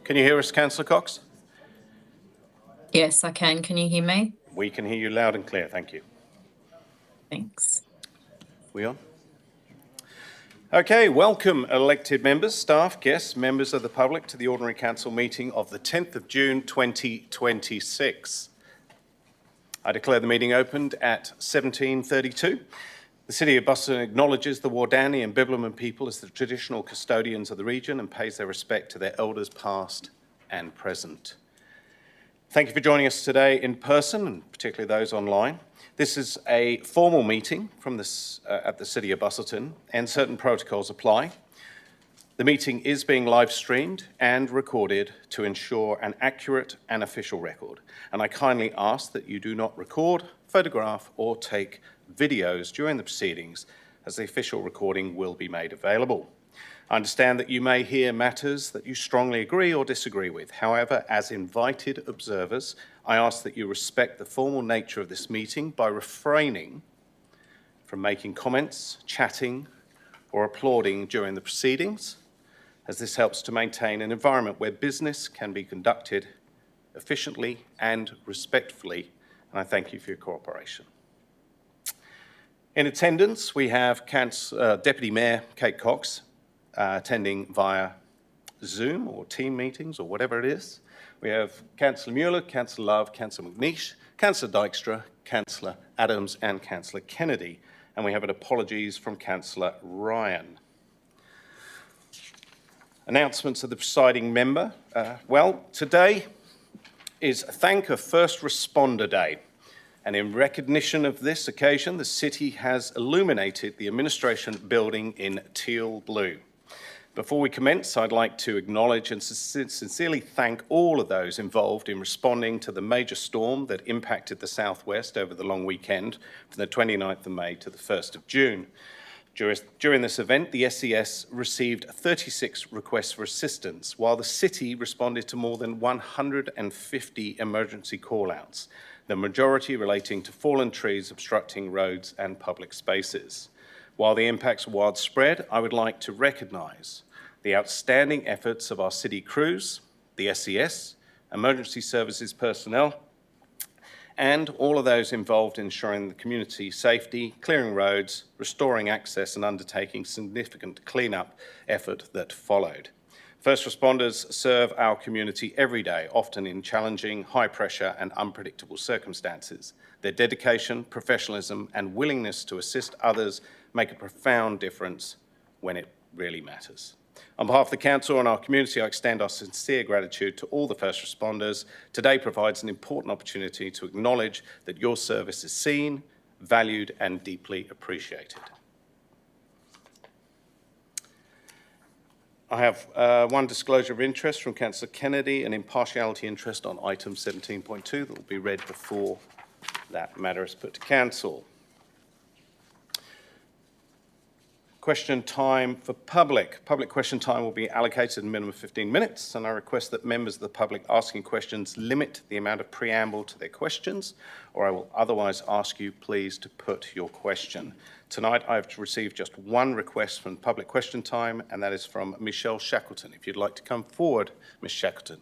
Can you hear us, Councillor Cox? Yes, I can. Can you hear me? We can hear you loud and clear, thank you. Thanks. We on? Okay, welcome elected members, staff, guests, members of the public to the Ordinary Council meeting of the 10th of June 2026. I declare the meeting opened at 17:32. The City of Busselton acknowledges the Wardani and Bibbulmun people as the traditional custodians of the region and pays their respect to their elders past and present. Thank you for joining us today in person, and particularly those online. This is a formal meeting from at the City of Busselton, and certain protocols apply. The meeting is being live streamed and recorded to ensure an accurate and official record, and I kindly ask that you do not record, photograph or take videos during the proceedings, as the official recording will be made available. I understand that you may hear matters that you strongly agree or disagree with. However, as invited observers, I ask that you respect the formal nature of this meeting by refraining from making comments, chatting, or applauding during the proceedings, as this helps to maintain an environment where business can be conducted efficiently and respectfully, and I thank you for your cooperation. In attendance, we have Deputy Mayor Kate Cox, attending via Zoom or team meetings or whatever it is. We have Councillor Mueller, Councillor Love, Councillor McNeish, Councillor Dykstra, Councillor Adams and Councillor Kennedy. And we have an apologies from Councillor Ryan. Announcements of the presiding member. Well, today is Thank a First Responder Day. And in recognition of this occasion, the City has illuminated the administration building in teal blue. Before we commence, I'd like to acknowledge and sincerely thank all of those involved in responding to the major storm that impacted the southwest over the long weekend from the 29th of May to the 1st of June. During this event, the SES received 36 requests for assistance, while the City responded to more than 150 emergency call-outs, the majority relating to fallen trees obstructing roads and public spaces. While the impacts are widespread, I would like to recognise the outstanding efforts of our City crews, the SES, emergency services personnel, and all of those involved in ensuring the community safety, clearing roads, restoring access and undertaking significant clean-up effort that followed. First responders serve our community every day, often in challenging, high-pressure and unpredictable circumstances. Their dedication, professionalism and willingness to assist others make a profound difference when it really matters. On behalf of the Council and our community, I extend our sincere gratitude to all the first responders. Today provides an important opportunity to acknowledge that your service is seen, valued and deeply appreciated. I have one disclosure of interest from Councillor Kennedy, an impartiality interest on item 17.2 that will be read before that matter is put to Council. Question time for public. Public question time will be allocated a minimum of 15 minutes, and I request that members of the public asking questions limit the amount of preamble to their questions, or I will otherwise ask you please to put your question. Tonight I've received just one request from public question time, and that is from Michelle Shackleton. If you'd like to come forward, Ms. Shackleton.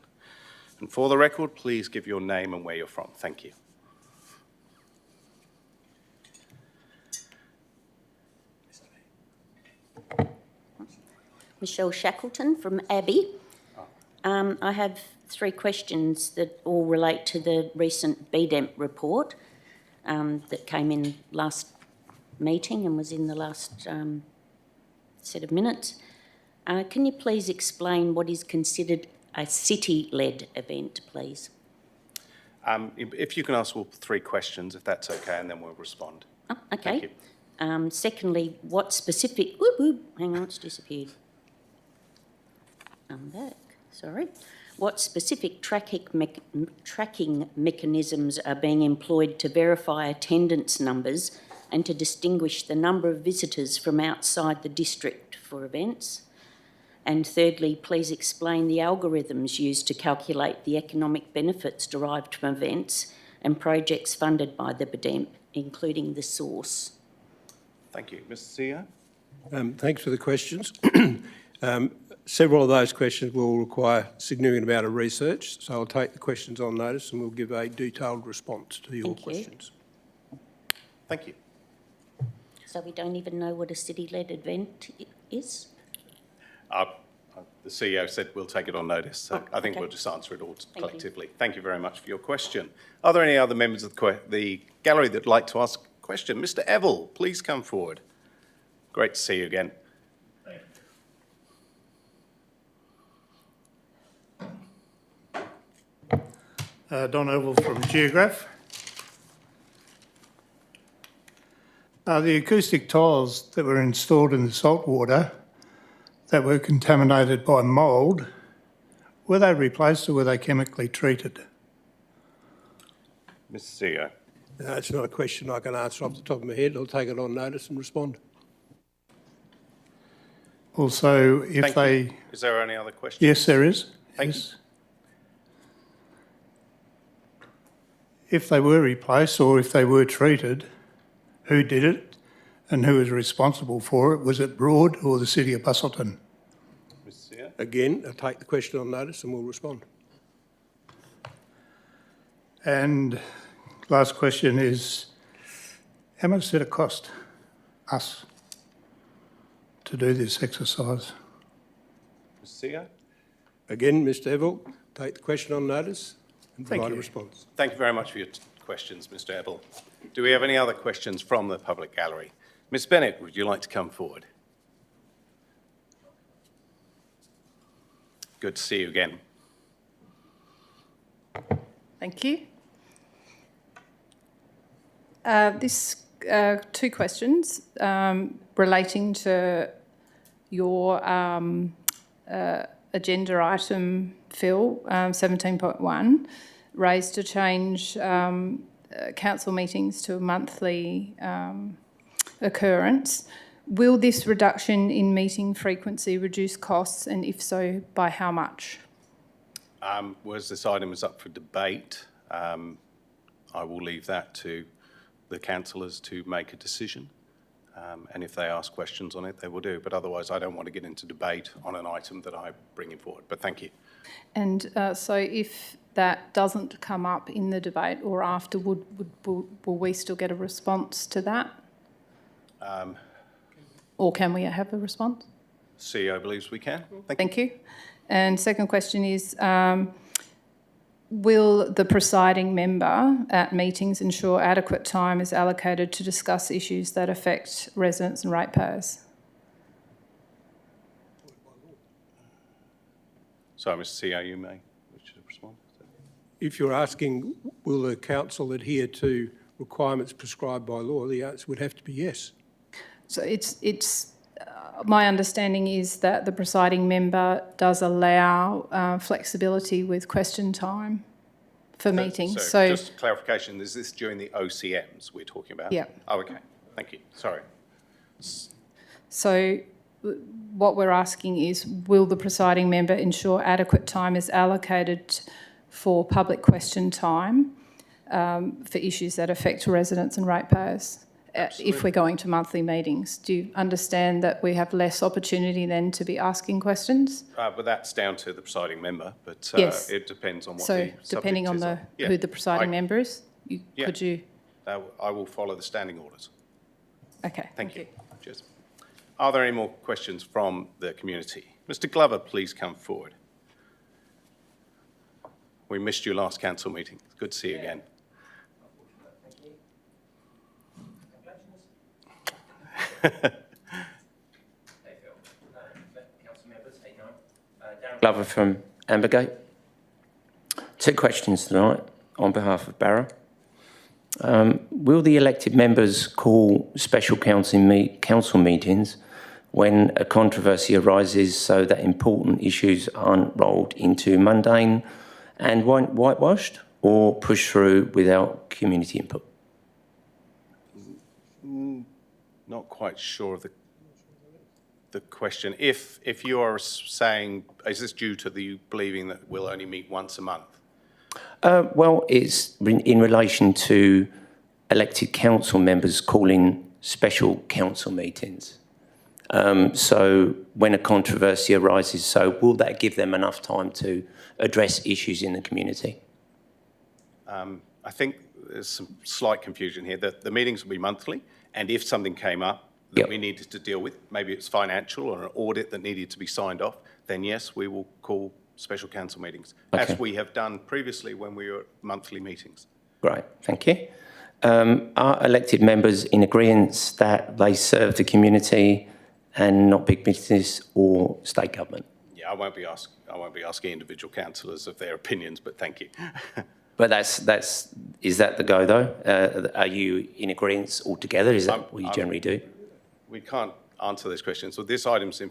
And for the record, please give your name and where you're from. Thank you. Michelle Shackleton from Abbey. I have three questions that all relate to the recent BDEMP report that came in last meeting and was in the last set of minutes. Can you please explain what is considered a city-led event, please? If you can ask all three questions, if that's okay, and then we'll respond. Oh, okay. Thank you. Secondly, what specific... hang on, it's disappeared. I'm back, sorry. What specific tracking mechanisms are being employed to verify attendance numbers and to distinguish the number of visitors from outside the district for events? And thirdly, please explain the algorithms used to calculate the economic benefits derived from events and projects funded by the BDEMP, including the source. Thank you. Mr. CEO? Thanks for the questions. Several of those questions will require a significant amount of research, so I'll take the questions on notice and we'll give a detailed response to your Thank you. questions. Thank you. So we don't even know what a city-led event is? The CEO said we'll take it on notice, so I think okay. we'll just answer it all you. collectively. Thank you very much for your question. Are there any other members of the gallery that'd like to ask a question? Mr. Evell, please come forward. Great to see you again. Don Oval from Geograph. The acoustic tiles that were installed in the salt water that were contaminated by mould, were they replaced or were they chemically treated? Mr. CEO. No, it's not a question I can answer off the top of my head. I'll take it on notice and respond. Also, if Thank they... you. Is there any other questions? Yes, there is. Thank Yes. If they were replaced or if they were treated, who did it and who was responsible for it? Was it Broad or the City of Busselton? Mr. CEO. Again, I'll take the question on notice and we'll respond. And last question is, how much did it cost us to do this exercise? Mr. CEO. Again, Mr. Evell, take the question on notice and Thank provide a you. response. Thank you very much for your questions, Mr. Evell. Do we have any other questions from the public gallery? Ms. Bennett, would you like to come forward? Good to see you again. Thank you. Two questions relating to your agenda item, Phil, 17.1, raised to change council meetings to a monthly occurrence. Will this reduction in meeting frequency reduce costs, and if so, by how much? Whereas this item is up for debate, I will leave that to the councillors to make a decision. And if they ask questions on it, they will do. But otherwise, I don't want to get into debate on an item that I bring forward. But thank you. And so if that doesn't come up in the debate or after, will we still get a response to that? Or can we have a response? CEO believes we can. Thank you. And second question is, will the presiding member at meetings ensure adequate time is allocated to discuss issues that affect residents and ratepayers? Sorry, Mr. CEO, you may wish to respond. If you're asking, will the council adhere to requirements prescribed by law, the answer would have to be yes. So it's my understanding is that the presiding member does allow flexibility with question time for meetings. So just clarification, is this during the OCMs we're talking about? Yeah. Oh, okay. Thank you. Sorry. So what we're asking is, will the presiding member ensure adequate time is allocated for public question time for issues that affect residents and ratepayers? If we're going to monthly meetings, do you understand that we have less opportunity then to be asking questions? But that's down to the presiding member, but Yes. it depends on what So the subject depending on is. who the presiding member is, Yeah. could you? I will follow the standing orders. Okay. Thank you. Cheers. Are there any more questions from the community? Mr. Glover, please come forward. We missed you last council meeting. It's good to see you again. Glover from Ambergate. Two questions tonight on behalf of Barra. Will the elected members call special council meetings when a controversy arises so that important issues aren't rolled into mundane and whitewashed or pushed through without community input? Not quite sure of the question. If you are saying, is this due to the believing that we'll only meet once a month? Well, it's in relation to elected council members calling special council meetings. So when a controversy arises. So will that give them enough time to address issues in the community? I think there's some slight confusion here. The meetings will be monthly, and if something came up that we needed to deal with, maybe it's financial or an audit that needed to be signed off, then yes, we will call special council meetings, as we have done previously when we were at monthly meetings. Great, thank you. Are elected members in agreement that they serve the community and not big business or state government? Yeah, I won't be asking individual councillors of their opinions, but thank you. But is that the go though? Are you in agreement altogether? Is that what you generally do? We can't answer those questions. So this item's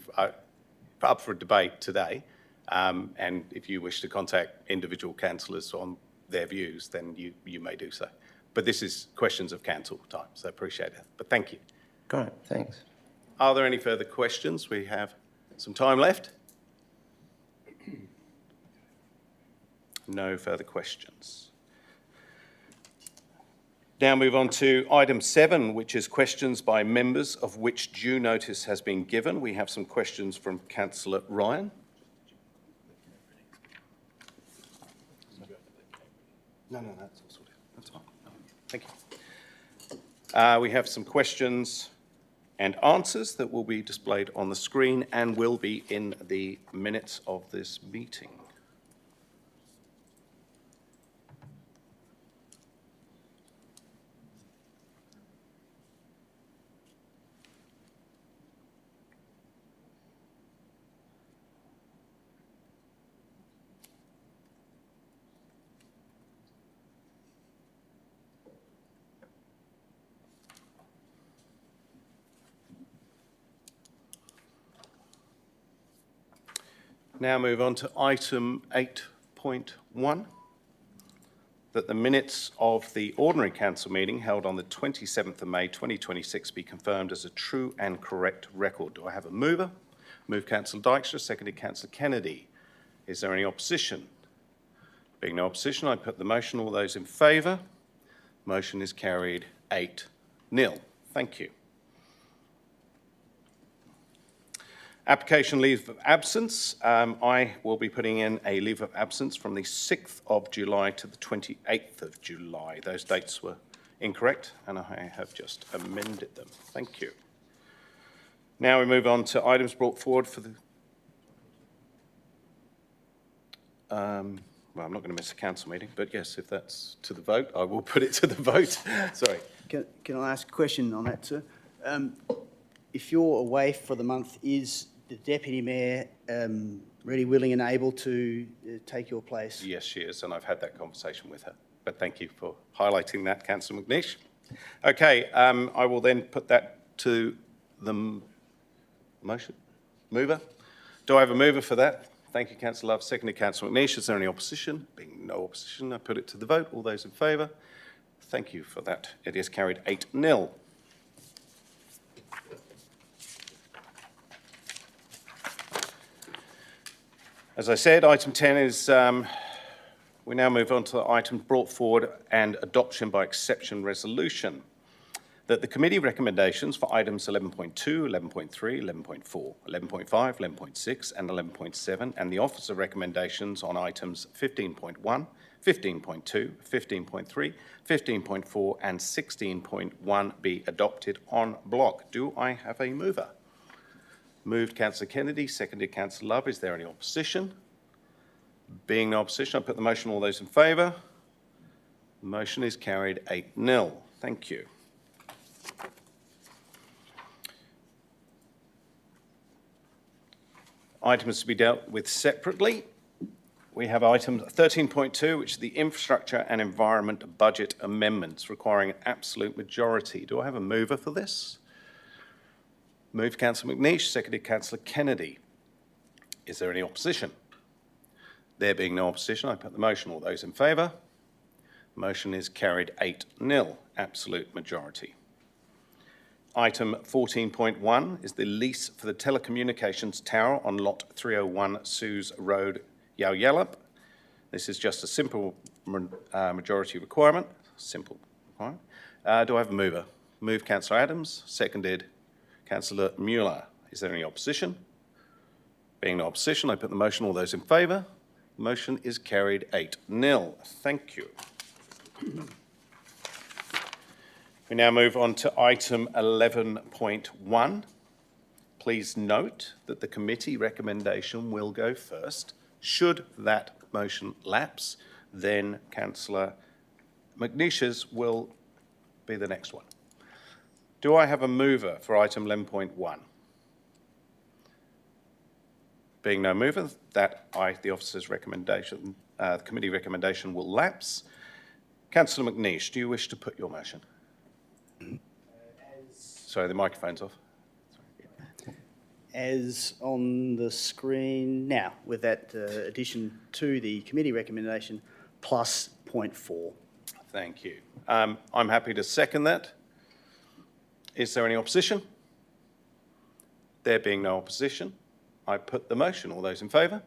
up for debate today, and if you wish to contact individual councillors on their views, then you may do so. But this is questions of council time, so appreciate it. But thank you. Great, thanks. Are there any further questions? We have some time left. No further questions. Now move on to item 7, which is questions by members of which due notice has been given. We have some questions from Councillor Ryan. No, that's all sorted. That's fine. Thank you. We have some questions and answers that will be displayed on the screen and will be in the minutes of this meeting. Now move on to item 8.1, that the minutes of the ordinary council meeting held on the 27th of May 2026 be confirmed as a true and correct record. Do I have a mover? Move Councillor Dykstra, seconded Councillor Kennedy. Is there any opposition? Being no opposition, I put the motion. All those in favour? Motion is carried 8-0. Thank you. Application leave of absence. I will be putting in a leave of absence from the 6th of July to the 28th of July. Those dates were incorrect and I have just amended them. Thank you. Now we move on to items brought forward for the... well, I'm not going to miss a council meeting, but yes, if that's to the vote, I will put it to the vote. Sorry. Can I ask a question on that, sir? If you're away for the month, is the Deputy Mayor ready, willing and able to take your place? Yes, she is, and I've had that conversation with her. But thank you for highlighting that, Councillor McNeish. Okay, I will then put that to the motion. Mover? Do I have a mover for that? Thank you, Councillor Love. Seconded, Councillor McNeish. Is there any opposition? Being no opposition, I put it to the vote. All those in favour? Thank you for that. It is carried 8-0. As I said, item 10 is, we now move on to the item brought forward and adoption by exception resolution. That the committee recommendations for items 11.2, 11.3, 11.4, 11.5, 11.6 and 11.7 and the officer recommendations on items 15.1, 15.2, 15.3, 15.4 and 16.1 be adopted en bloc. Do I have a mover? Moved Councillor Kennedy, seconded Councillor Love. Is there any opposition? Being no opposition, I put the motion. All those in favour? The motion is carried 8-0. Thank you. Items to be dealt with separately. We have item 13.2, which is the infrastructure and environment budget amendments requiring an absolute majority. Do I have a mover for this? Moved Councillor McNeish, seconded Councillor Kennedy. Is there any opposition? There being no opposition, I put the motion. All those in favour? Motion is carried 8-0, absolute majority. Item 14.1 is the lease for the telecommunications tower on lot 301 Suze Road, Yalyalup. This is just a simple majority requirement. Simple requirement. Do I have a mover? Moved Councillor Adams, seconded Councillor Mueller. Is there any opposition? Being no opposition, I put the motion. All those in favour? Motion is carried 8-0. Thank you. We now move on to item 11.1. Please note that the committee recommendation will go first. Should that motion lapse, then Councillor McNeish's will be the next one. Do I have a mover for item 11.1? Being no mover, the officer's recommendation, the committee recommendation will lapse. Councillor McNeish, do you wish to put your motion? Sorry, the microphone's off. As on the screen now, with that addition to the committee recommendation plus point 4. Thank you. I'm happy to second that. Is there any opposition? There being no opposition, I put the motion. All those in favour?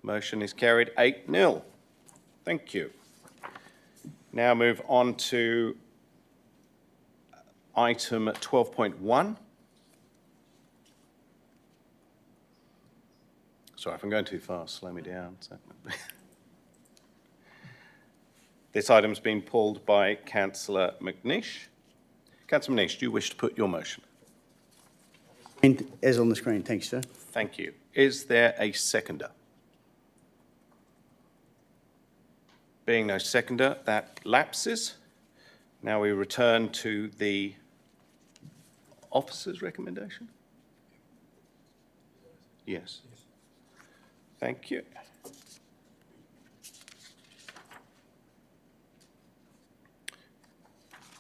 Motion is carried 8-0. Thank you. Now move on to item 12.1. Sorry, if I'm going too fast, slow me down. This item's been pulled by Councillor McNeish. Councillor McNeish, do you wish to put your motion? And as on the screen, thanks, sir. Thank you. Is there a seconder? Being no seconder, that lapses. Now we return to the officer's recommendation? Yes. Thank you.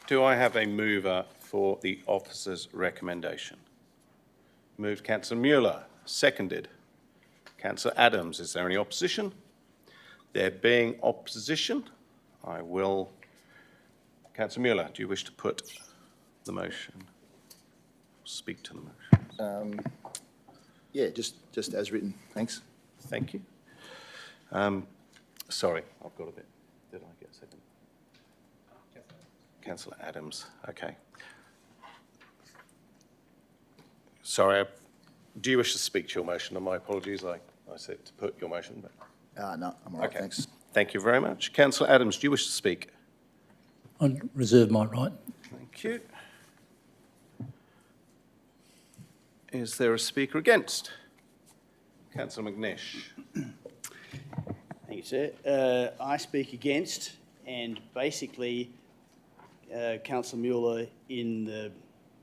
Do I have a mover for the officer's recommendation? Moved Councillor Mueller, seconded Councillor Adams. Is there any opposition? There being opposition, I will. Councillor Mueller, do you wish to put the motion? Speak to the motion. Yeah, just as written. Thanks. Thank you. Sorry, I've got a bit. Did I get a second? Councillor Adams, okay. Sorry, do you wish to speak to your motion? And my apologies, I said to put your motion, but... No, I'm all right, Okay. thanks. Thank you very much. Councillor Adams, do you wish to speak? I reserve my right. Thank you. Is there a speaker against? Councillor McNeish. Thank you, sir. I speak against, and basically, Councillor Mueller, in the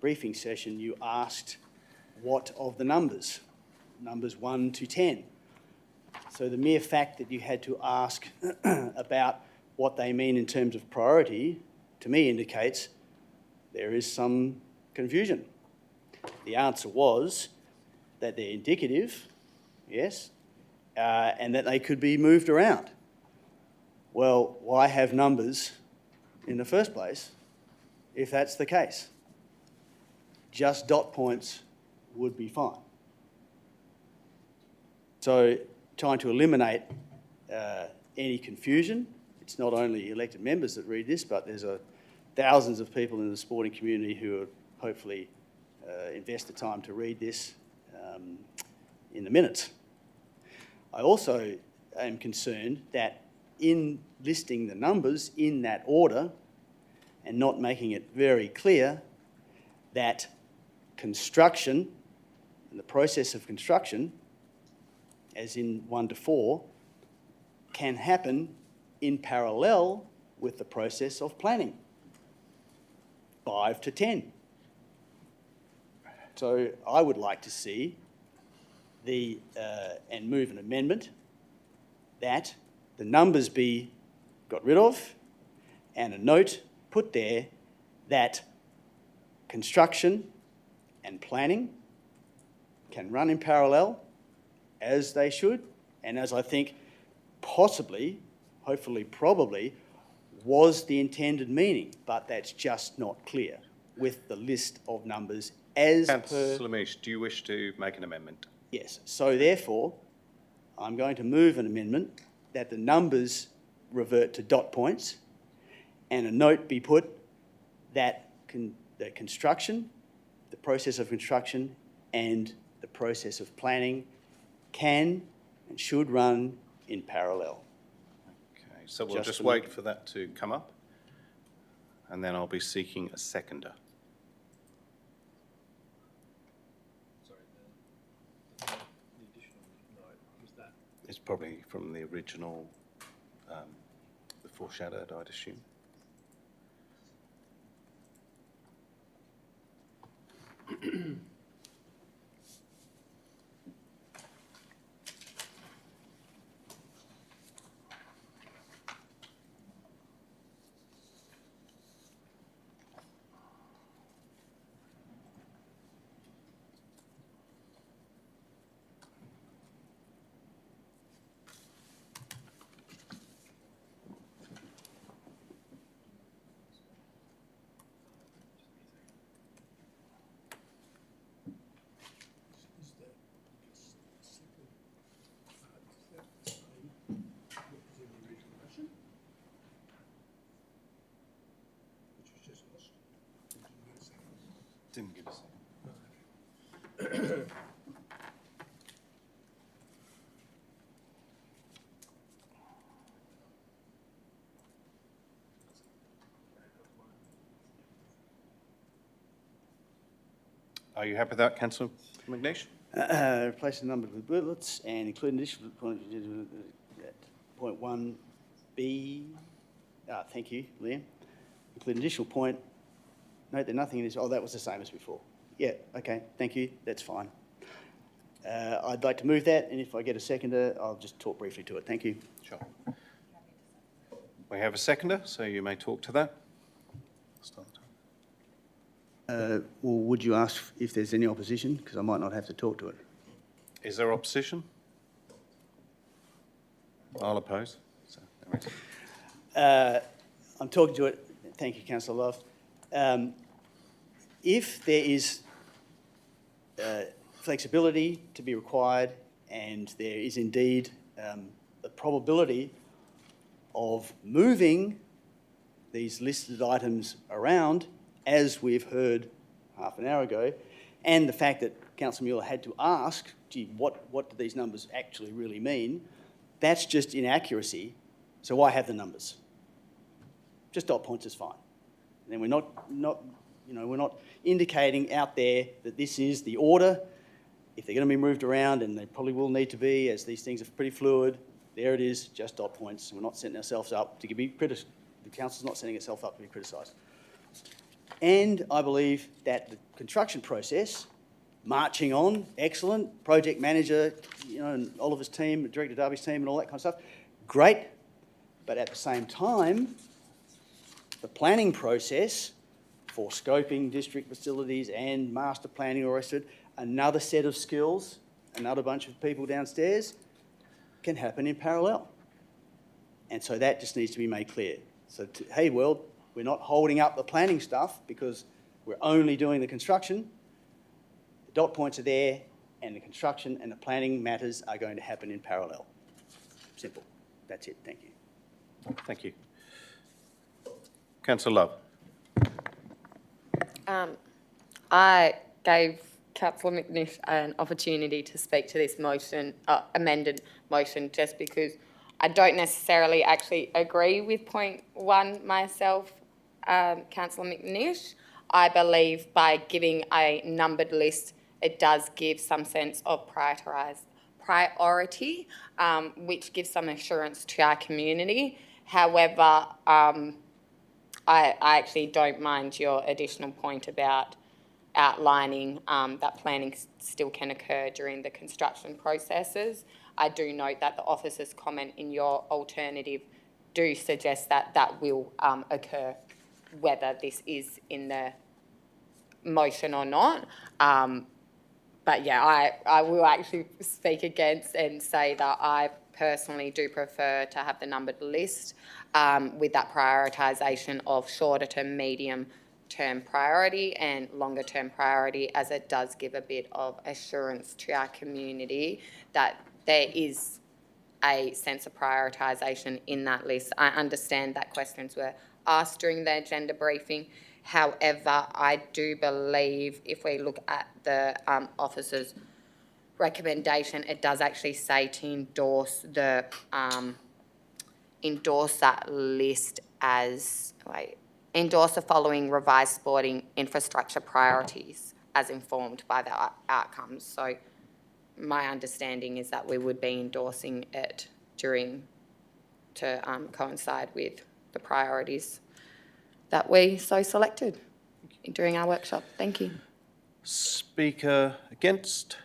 briefing session, you asked what of the numbers 1 to 10. So the mere fact that you had to ask about what they mean in terms of priority, to me indicates there is some confusion. The answer was that they're indicative, yes, and that they could be moved around. Well, why have numbers in the first place if that's the case? Just dot points would be fine. So trying to eliminate any confusion. It's not only elected members that read this, but there's thousands of people in the sporting community who will hopefully invest the time to read this in the minutes. I also am concerned that in listing the numbers in that order and not making it very clear that construction and the process of construction, as in 1 to 4, can happen in parallel with the process of planning, 5 to 10. So I would like to see and move an amendment that the numbers be got rid of and a note put there that construction and planning can run in parallel as they should, and as I think possibly, hopefully, probably, was the intended meaning, but that's just not clear with the list of numbers as per... Councillor Mish, do you wish to make an amendment? Yes. So therefore, I'm going to move an amendment that the numbers revert to dot points and a note be put that the construction, the process of construction and the process of planning can and should run in parallel. Okay, so we'll Just just to wait make- for that to come up, and then I'll be seeking a seconder. It's probably from the original, the foreshadowed, I'd assume. Didn't get a second. Are you happy with that, Councillor McNeish? Replace the number with bullets and include additional point, point 1B. Thank you, Liam. Include an additional point. Note that nothing in this. Oh, that was the same as before. Yeah, okay, thank you. That's fine. I'd like to move that, and if I get a seconder, I'll just talk briefly to it. Thank you. Sure. We have a seconder, so you may talk to that. Start the time. Well, would you ask if there's any opposition? Because I might not have to talk to it. Is there opposition? I'll oppose. So, there we go. I'm talking to it. Thank you, Councillor Love. If there is flexibility to be required and there is indeed the probability of moving these listed items around, as we've heard half an hour ago, and the fact that Councillor Mueller had to ask, gee, what do these numbers actually really mean? That's just inaccuracy, so why have the numbers? Just dot points is fine. And then we're not indicating out there that this is the order. If they're going to be moved around, and they probably will need to be, as these things are pretty fluid, there it is, just dot points. We're not setting ourselves up to be criticised. The council's not setting itself up to be criticised. And I believe that the construction process, marching on, excellent, project manager, and Oliver's team, Director Darby's team and all that kind of stuff, great. But at the same time, the planning process for scoping district facilities and master planning or rest of it, another set of skills, another bunch of people downstairs, can happen in parallel. And so that just needs to be made clear. So, hey world, we're not holding up the planning stuff because we're only doing the construction. The dot points are there, and the construction and the planning matters are going to happen in parallel. Simple. That's it. Thank you. Thank you. Councillor Love. I gave Councillor McNish an opportunity to speak to this motion, amended motion, just because I don't necessarily actually agree with point 1 myself, Councillor McNish. I believe by giving a numbered list, it does give some sense of priority, which gives some assurance to our community. However, I actually don't mind your additional point about outlining that planning still can occur during the construction processes. I do note that the officer's comment in your alternative do suggest that that will occur, whether this is in the motion or not. But yeah, I will actually speak against and say that I personally do prefer to have the numbered list with that prioritisation of shorter term, medium term priority and longer term priority, as it does give a bit of assurance to our community that there is a sense of prioritisation in that list. I understand that questions were asked during the agenda briefing. However, I do believe if we look at the officer's recommendation, it does actually say to endorse that list as, endorse the following revised sporting infrastructure priorities as informed by the outcomes. So my understanding is that we would be endorsing it to coincide with the priorities that we so selected during our workshop. Thank you. Speaker against?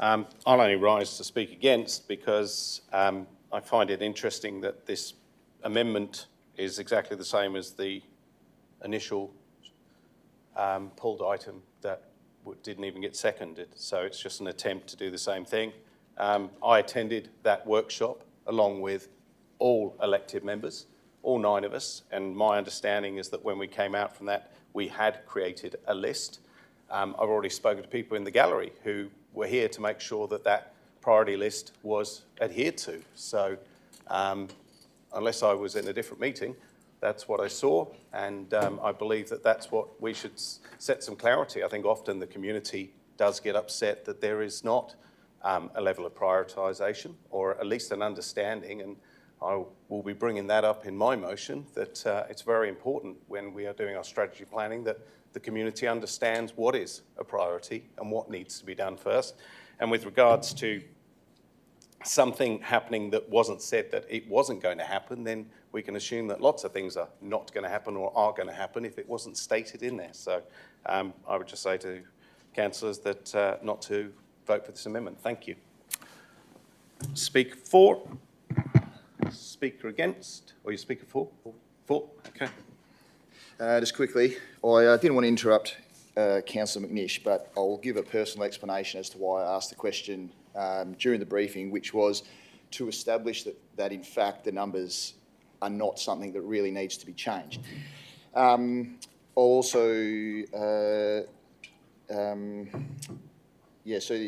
I'll only rise to speak against because I find it interesting that this amendment is exactly the same as the initial pulled item that didn't even get seconded. So it's just an attempt to do the same thing. I attended that workshop along with all elected members, all 9 of us, and my understanding is that when we came out from that, we had created a list. I've already spoken to people in the gallery who were here to make sure that that priority list was adhered to. So unless I was in a different meeting, that's what I saw, and I believe that that's what we should set some clarity. I think often the community does get upset that there is not a level of prioritisation, or at least an understanding, and I will be bringing that up in my motion, that it's very important when we are doing our strategy planning that the community understands what is a priority and what needs to be done first. And with regards to something happening that wasn't said that it wasn't going to happen, then we can assume that lots of things are not going to happen or are going to happen if it wasn't stated in there. So I would just say to councillors that not to vote for this amendment. Thank you. Speaker for? Speaker against? Or you speaker for? For? Okay. Just quickly, I didn't want to interrupt Councillor McNish, but I'll give a personal explanation as to why I asked the question during the briefing, which was to establish that in fact the numbers are not something that really needs to be changed. Also, so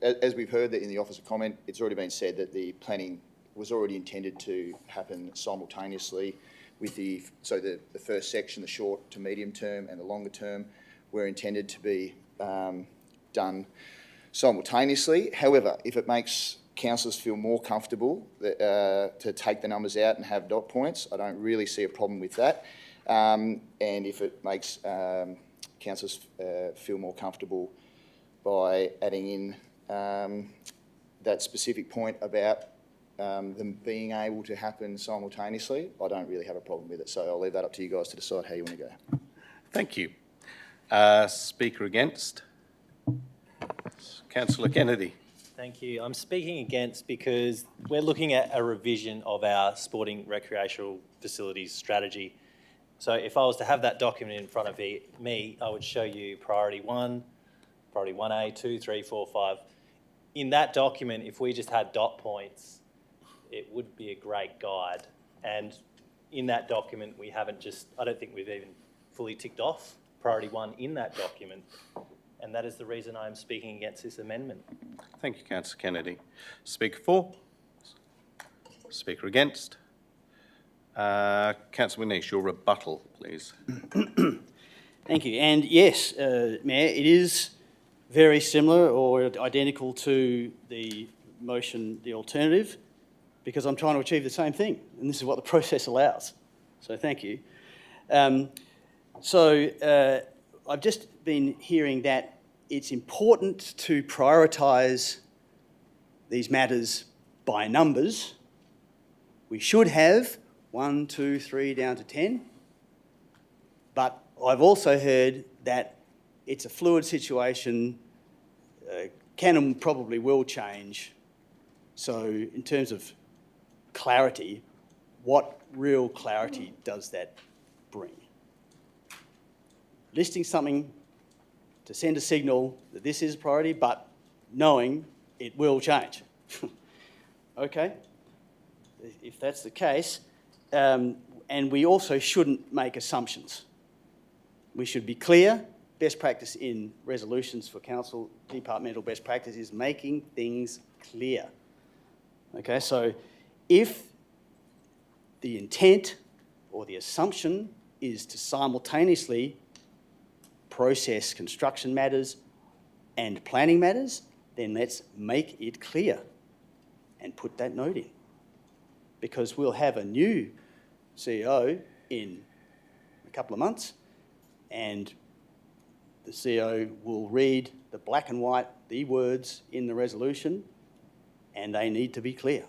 as we've heard that in the Office of Comment, it's already been said that the planning was already intended to happen simultaneously with the first section, the short to medium term and the longer term, were intended to be done simultaneously. However, if it makes councillors feel more comfortable to take the numbers out and have dot points, I don't really see a problem with that. And if it makes councillors feel more comfortable by adding in that specific point about them being able to happen simultaneously, I don't really have a problem with it. So I'll leave that up to you guys to decide how you want to go. Thank you. Speaker against? Councillor Kennedy. Thank you. I'm speaking against because we're looking at a revision of our sporting recreational facilities strategy. So if I was to have that document in front of me, I would show you priority 1, priority 1A, 2, 3, 4, 5. In that document, if we just had dot points, it would be a great guide. And in that document, we haven't I don't think we've even fully ticked off priority 1 in that document. And that is the reason I'm speaking against this amendment. Thank you, Councillor Kennedy. Speaker for? Speaker against? Councillor McNish, your rebuttal, please. Thank you. And yes, Mayor, it is very similar or identical to the motion, the alternative, because I'm trying to achieve the same thing, and this is what the process allows. So thank you. I've just been hearing that it's important to prioritise these matters by numbers. We should have 1, 2, 3 down to 10. But I've also heard that it's a fluid situation, can and probably will change. So in terms of clarity, what real clarity does that bring? Listing something to send a signal that this is a priority, but knowing it will change. Okay, if that's the case, and we also shouldn't make assumptions. We should be clear. Best practice in resolutions for council, departmental best practice is making things clear. Okay, so if the intent or the assumption is to simultaneously process construction matters and planning matters, then let's make it clear and put that note in. Because we'll have a new CEO in a couple of months, and the CEO will read the black and white, the words in the resolution, and they need to be clear.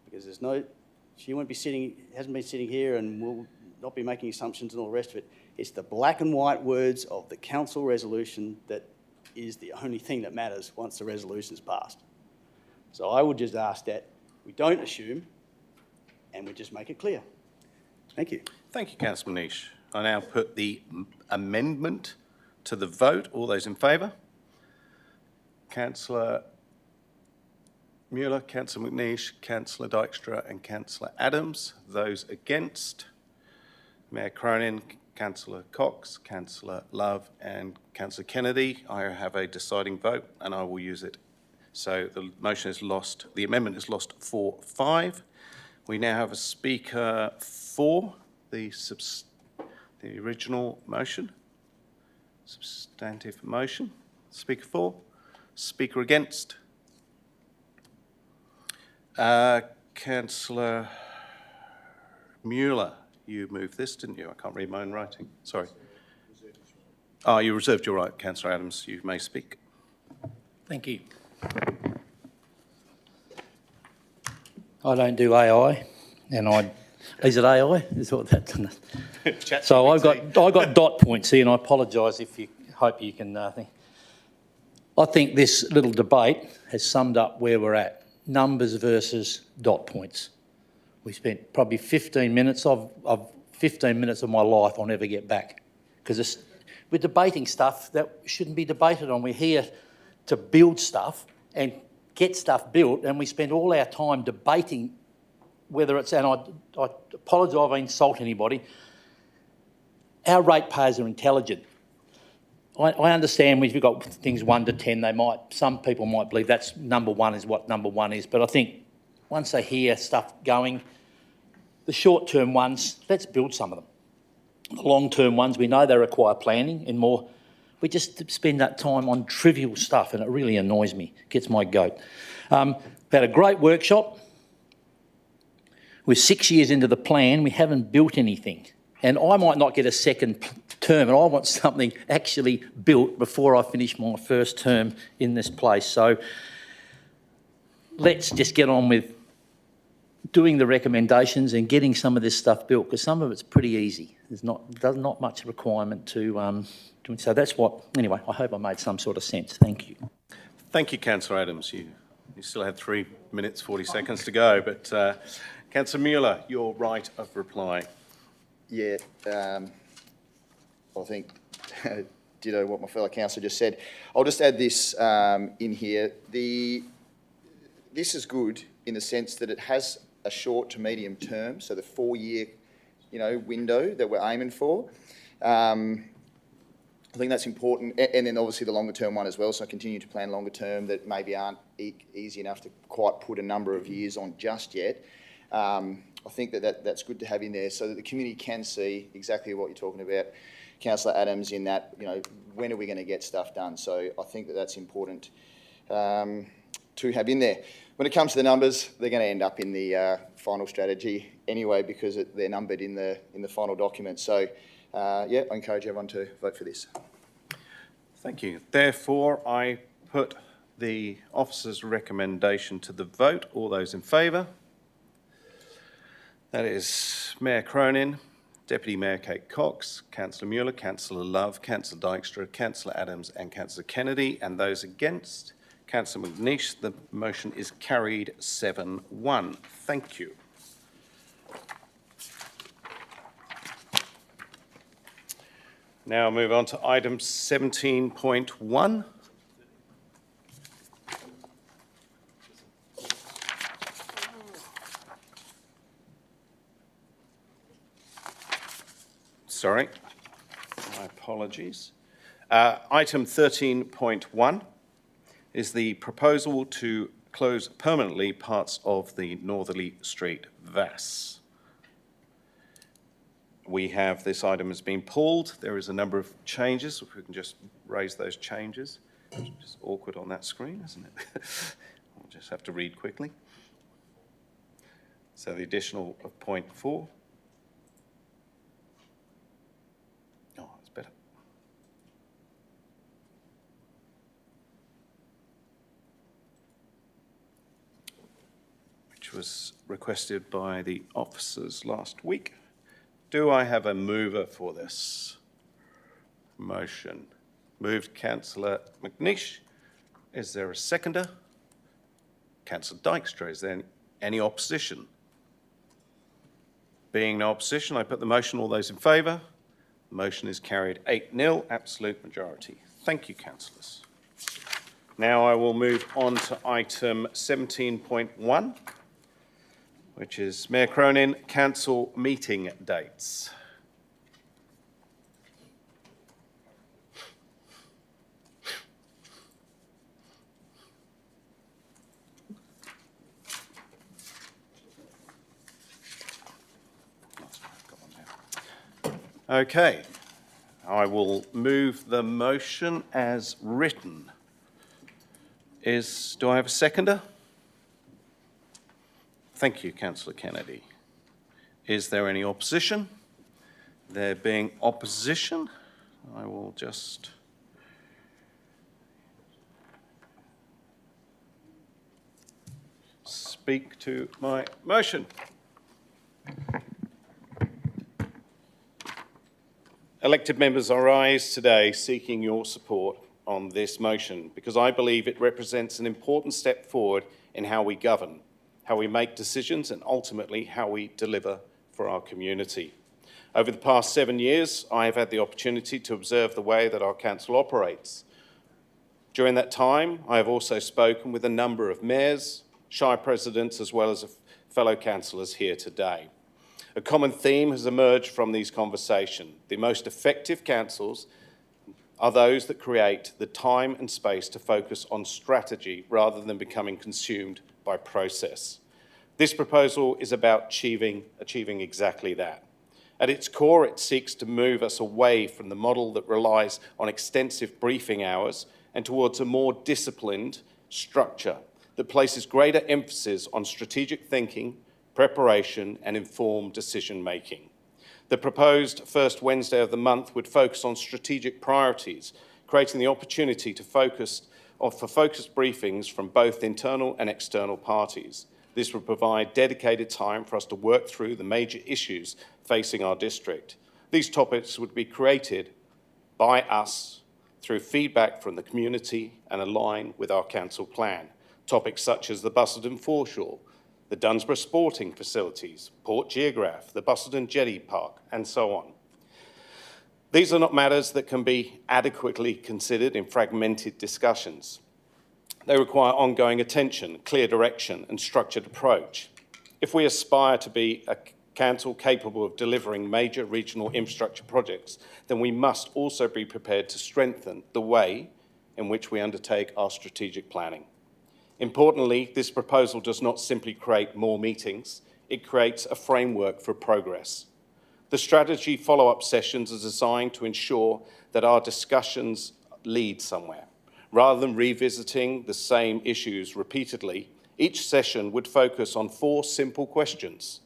Because she won't be sitting, hasn't been sitting here and will not be making assumptions and all the rest of it. It's the black and white words of the council resolution that is the only thing that matters once the resolution's passed. So I would just ask that we don't assume and we just make it clear. Thank you. Thank you, Councillor Manish. I now put the amendment to the vote. All those in favour? Councillor Mueller, Councillor McNeish, Councillor Dykstra and Councillor Adams. Those against? Mayor Cronin, Councillor Cox, Councillor Love and Councillor Kennedy. I have a deciding vote and I will use it. So the motion is lost, the amendment is lost 4-5. We now have a speaker for the original motion, substantive motion. Speaker for, speaker against. Councillor Mueller, you moved this, didn't you? I can't read my own writing. Sorry. Oh, you reserved your right, Councillor Adams. You may speak. Thank you. I don't do AI, and is it AI? Is what that? So I got dot points here, and I apologise if you hope you can. I think this little debate has summed up where we're at: numbers versus dot points. We spent probably 15 minutes of 15 minutes of my life I'll never get back, because we're debating stuff that shouldn't be debated on. We're here to build stuff and get stuff built, and we spend all our time debating whether it's, and I apologise if I insult anybody, our ratepayers are intelligent. I understand we've got things 1 to 10, some people might believe that's number one is what number one is, but I think once they hear stuff going, the short-term ones, let's build some of them. The long-term ones, we know they require planning and more. We just spend that time on trivial stuff and it really annoys me, gets my goat. We had a great workshop. We're 6 years into the plan, we haven't built anything. And I might not get a second term, and I want something actually built before I finish my first term in this place. So let's just get on with doing the recommendations and getting some of this stuff built, because some of it's pretty easy. There's not much requirement to so that's what, anyway, I hope I made some sort of sense. Thank you. Thank you, Councillor Adams. You still had 3 minutes, 40 seconds to go, but Councillor Mueller, your right of reply. Yeah, I think ditto what my fellow councillor just said. I'll just add this in here. This is good in the sense that it has a short to medium term, so the 4-year, window that we're aiming for. I think that's important, and then obviously the longer term one as well. So continue to plan longer term that maybe aren't easy enough to quite put a number of years on just yet. I think that's good to have in there so that the community can see exactly what you're talking about, Councillor Adams, in that, when are we going to get stuff done? So I think that's important to have in there. When it comes to the numbers, they're going to end up in the final strategy anyway, because they're numbered in the final document. So yeah, I encourage everyone to vote for this. Thank you. Therefore, I put the officer's recommendation to the vote. All those in favour? That is Mayor Cronin, Deputy Mayor Kate Cox, Councillor Mueller, Councillor Love, Councillor Dykstra, Councillor Adams and Councillor Kennedy. And those against? Councillor McNeish. The motion is carried 7-1. Thank you. Now move on to item 17.1. Sorry, my apologies. Item 13.1 is the proposal to close permanently parts of the Northerly Street VAS. we have this item has been pulled. There is a number of changes. If we can just raise those changes. It's just awkward on that screen, isn't it? I'll just have to read quickly. So the additional of point 4. Oh, that's better. Which was requested by the officers last week. Do I have a mover for this motion? Moved Councillor McNeish. Is there a seconder? Councillor Dykstra. Is there any opposition? Being no opposition, I put the motion. All those in favour? The motion is carried 8-0, absolute majority. Thank you, councillors. Now I will move on to item 17.1, which is Mayor Cronin, council meeting dates. Okay, I will move the motion as written. Do I have a seconder? Thank you, Councillor Kennedy. Is there any opposition? There being opposition, I will just speak to my motion. Elected members, I rise today seeking your support on this motion because I believe it represents an important step forward in how we govern, how we make decisions, and ultimately how we deliver for our community. Over the past 7 years, I have had the opportunity to observe the way that our council operates. During that time, I have also spoken with a number of mayors, shire presidents, as well as fellow councillors here today. A common theme has emerged from these conversations. The most effective councils are those that create the time and space to focus on strategy rather than becoming consumed by process. This proposal is about achieving exactly that. At its core, it seeks to move us away from the model that relies on extensive briefing hours and towards a more disciplined structure that places greater emphasis on strategic thinking, preparation and informed decision-making. The proposed first Wednesday of the month would focus on strategic priorities, creating the opportunity to for focused briefings from both internal and external parties. This would provide dedicated time for us to work through the major issues facing our district. These topics would be created by us through feedback from the community and align with our council plan. Topics such as the Busselton foreshore, the Dunsborough sporting facilities, Port Geograph, the Busselton Jetty Park, and so on. These are not matters that can be adequately considered in fragmented discussions. They require ongoing attention, clear direction, and structured approach. If we aspire to be a council capable of delivering major regional infrastructure projects, then we must also be prepared to strengthen the way in which we undertake our strategic planning. Importantly, this proposal does not simply create more meetings, it creates a framework for progress. The strategy follow-up sessions are designed to ensure that our discussions lead somewhere. Rather than revisiting the same issues repeatedly, each session would focus on 4 simple questions.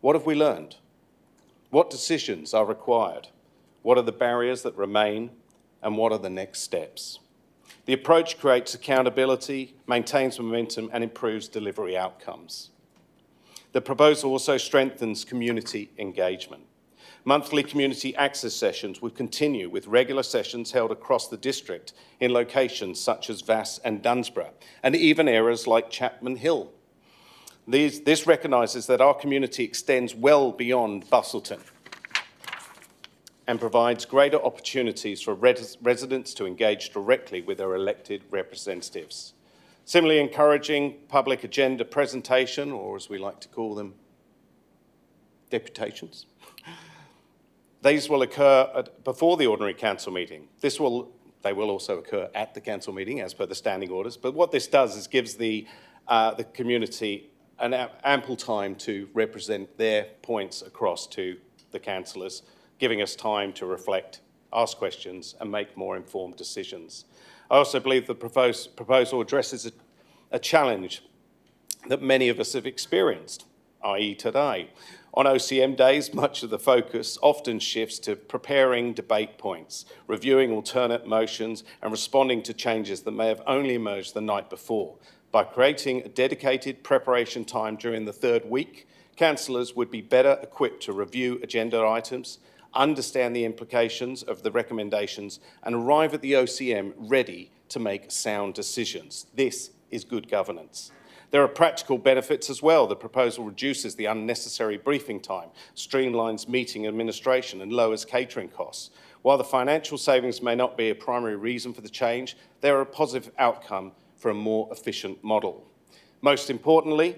What have we learned? What decisions are required? What are the barriers that remain? And what are the next steps? The approach creates accountability, maintains momentum, and improves delivery outcomes. The proposal also strengthens community engagement. Monthly community access sessions will continue with regular sessions held across the district in locations such as Vass and Dunsborough, and even areas like Chapman Hill. This recognises that our community extends well beyond Busselton and provides greater opportunities for residents to engage directly with their elected representatives. Similarly, encouraging public agenda presentation, or as we like to call them, deputations. These will occur before the ordinary council meeting. They will also occur at the council meeting as per the standing orders, but what this does is gives the community an ample time to represent their points across to the councillors, giving us time to reflect, ask questions and make more informed decisions. I also believe the proposal addresses a challenge that many of us have experienced, i.e. today. On OCM days, much of the focus often shifts to preparing debate points, reviewing alternate motions and responding to changes that may have only emerged the night before. By creating a dedicated preparation time during the third week, councillors would be better equipped to review agenda items, understand the implications of the recommendations and arrive at the OCM ready to make sound decisions. This is good governance. There are practical benefits as well. The proposal reduces the unnecessary briefing time, streamlines meeting administration and lowers catering costs. While the financial savings may not be a primary reason for the change, they are a positive outcome for a more efficient model. Most importantly,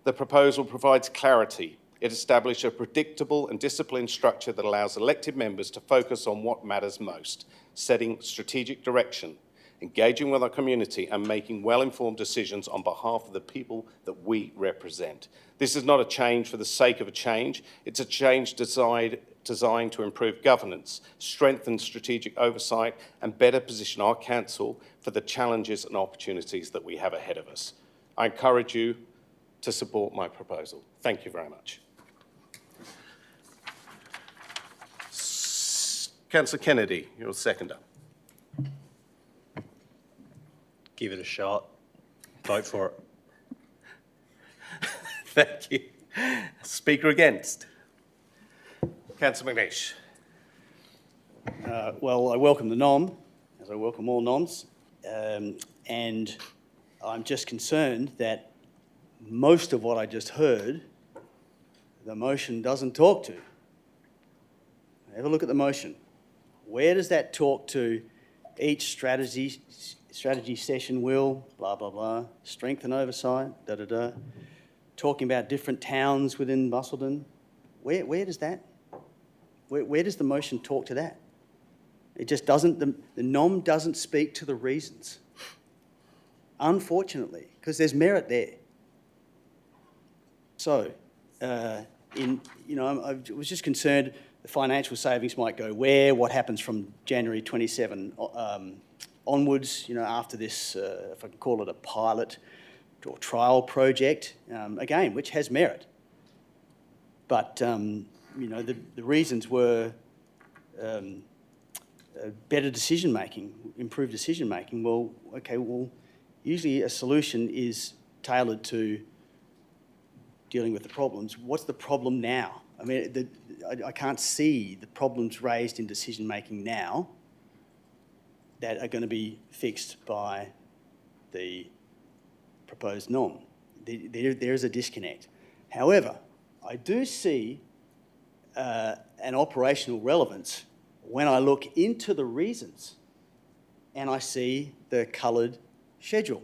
the proposal provides clarity. It establishes a predictable and disciplined structure that allows elected members to focus on what matters most, setting strategic direction, engaging with our community and making well-informed decisions on behalf of the people that we represent. This is not a change for the sake of a change. It's a change designed to improve governance, strengthen strategic oversight and better position our council for the challenges and opportunities that we have ahead of us. I encourage you to support my proposal. Thank you very much. Councillor Kennedy, you're seconder. Give it a shot. Vote for it. Thank you. Speaker against? Councillor McNeish. Well, I welcome the nom, as I welcome all noms, and I'm just concerned that most of what I just heard, the motion doesn't talk to. Have a look at the motion. Where does that talk to each strategy session will, blah, blah, blah, strengthen oversight, da, da, da, talking about different towns within Busselton? Where does that, where does the motion talk to that? It just doesn't, the nom doesn't speak to the reasons, unfortunately, because there's merit there. So, I was just concerned the financial savings might go where, what happens from January 27 onwards, after this, if I can call it a pilot or trial project, again, which has merit. But, the reasons were better decision-making, improved decision-making. Well, okay, usually a solution is tailored to dealing with the problems. What's the problem now? I mean, I can't see the problems raised in decision-making now that are going to be fixed by the proposed nom. There is a disconnect. However, I do see an operational relevance when I look into the reasons and I see the coloured schedule.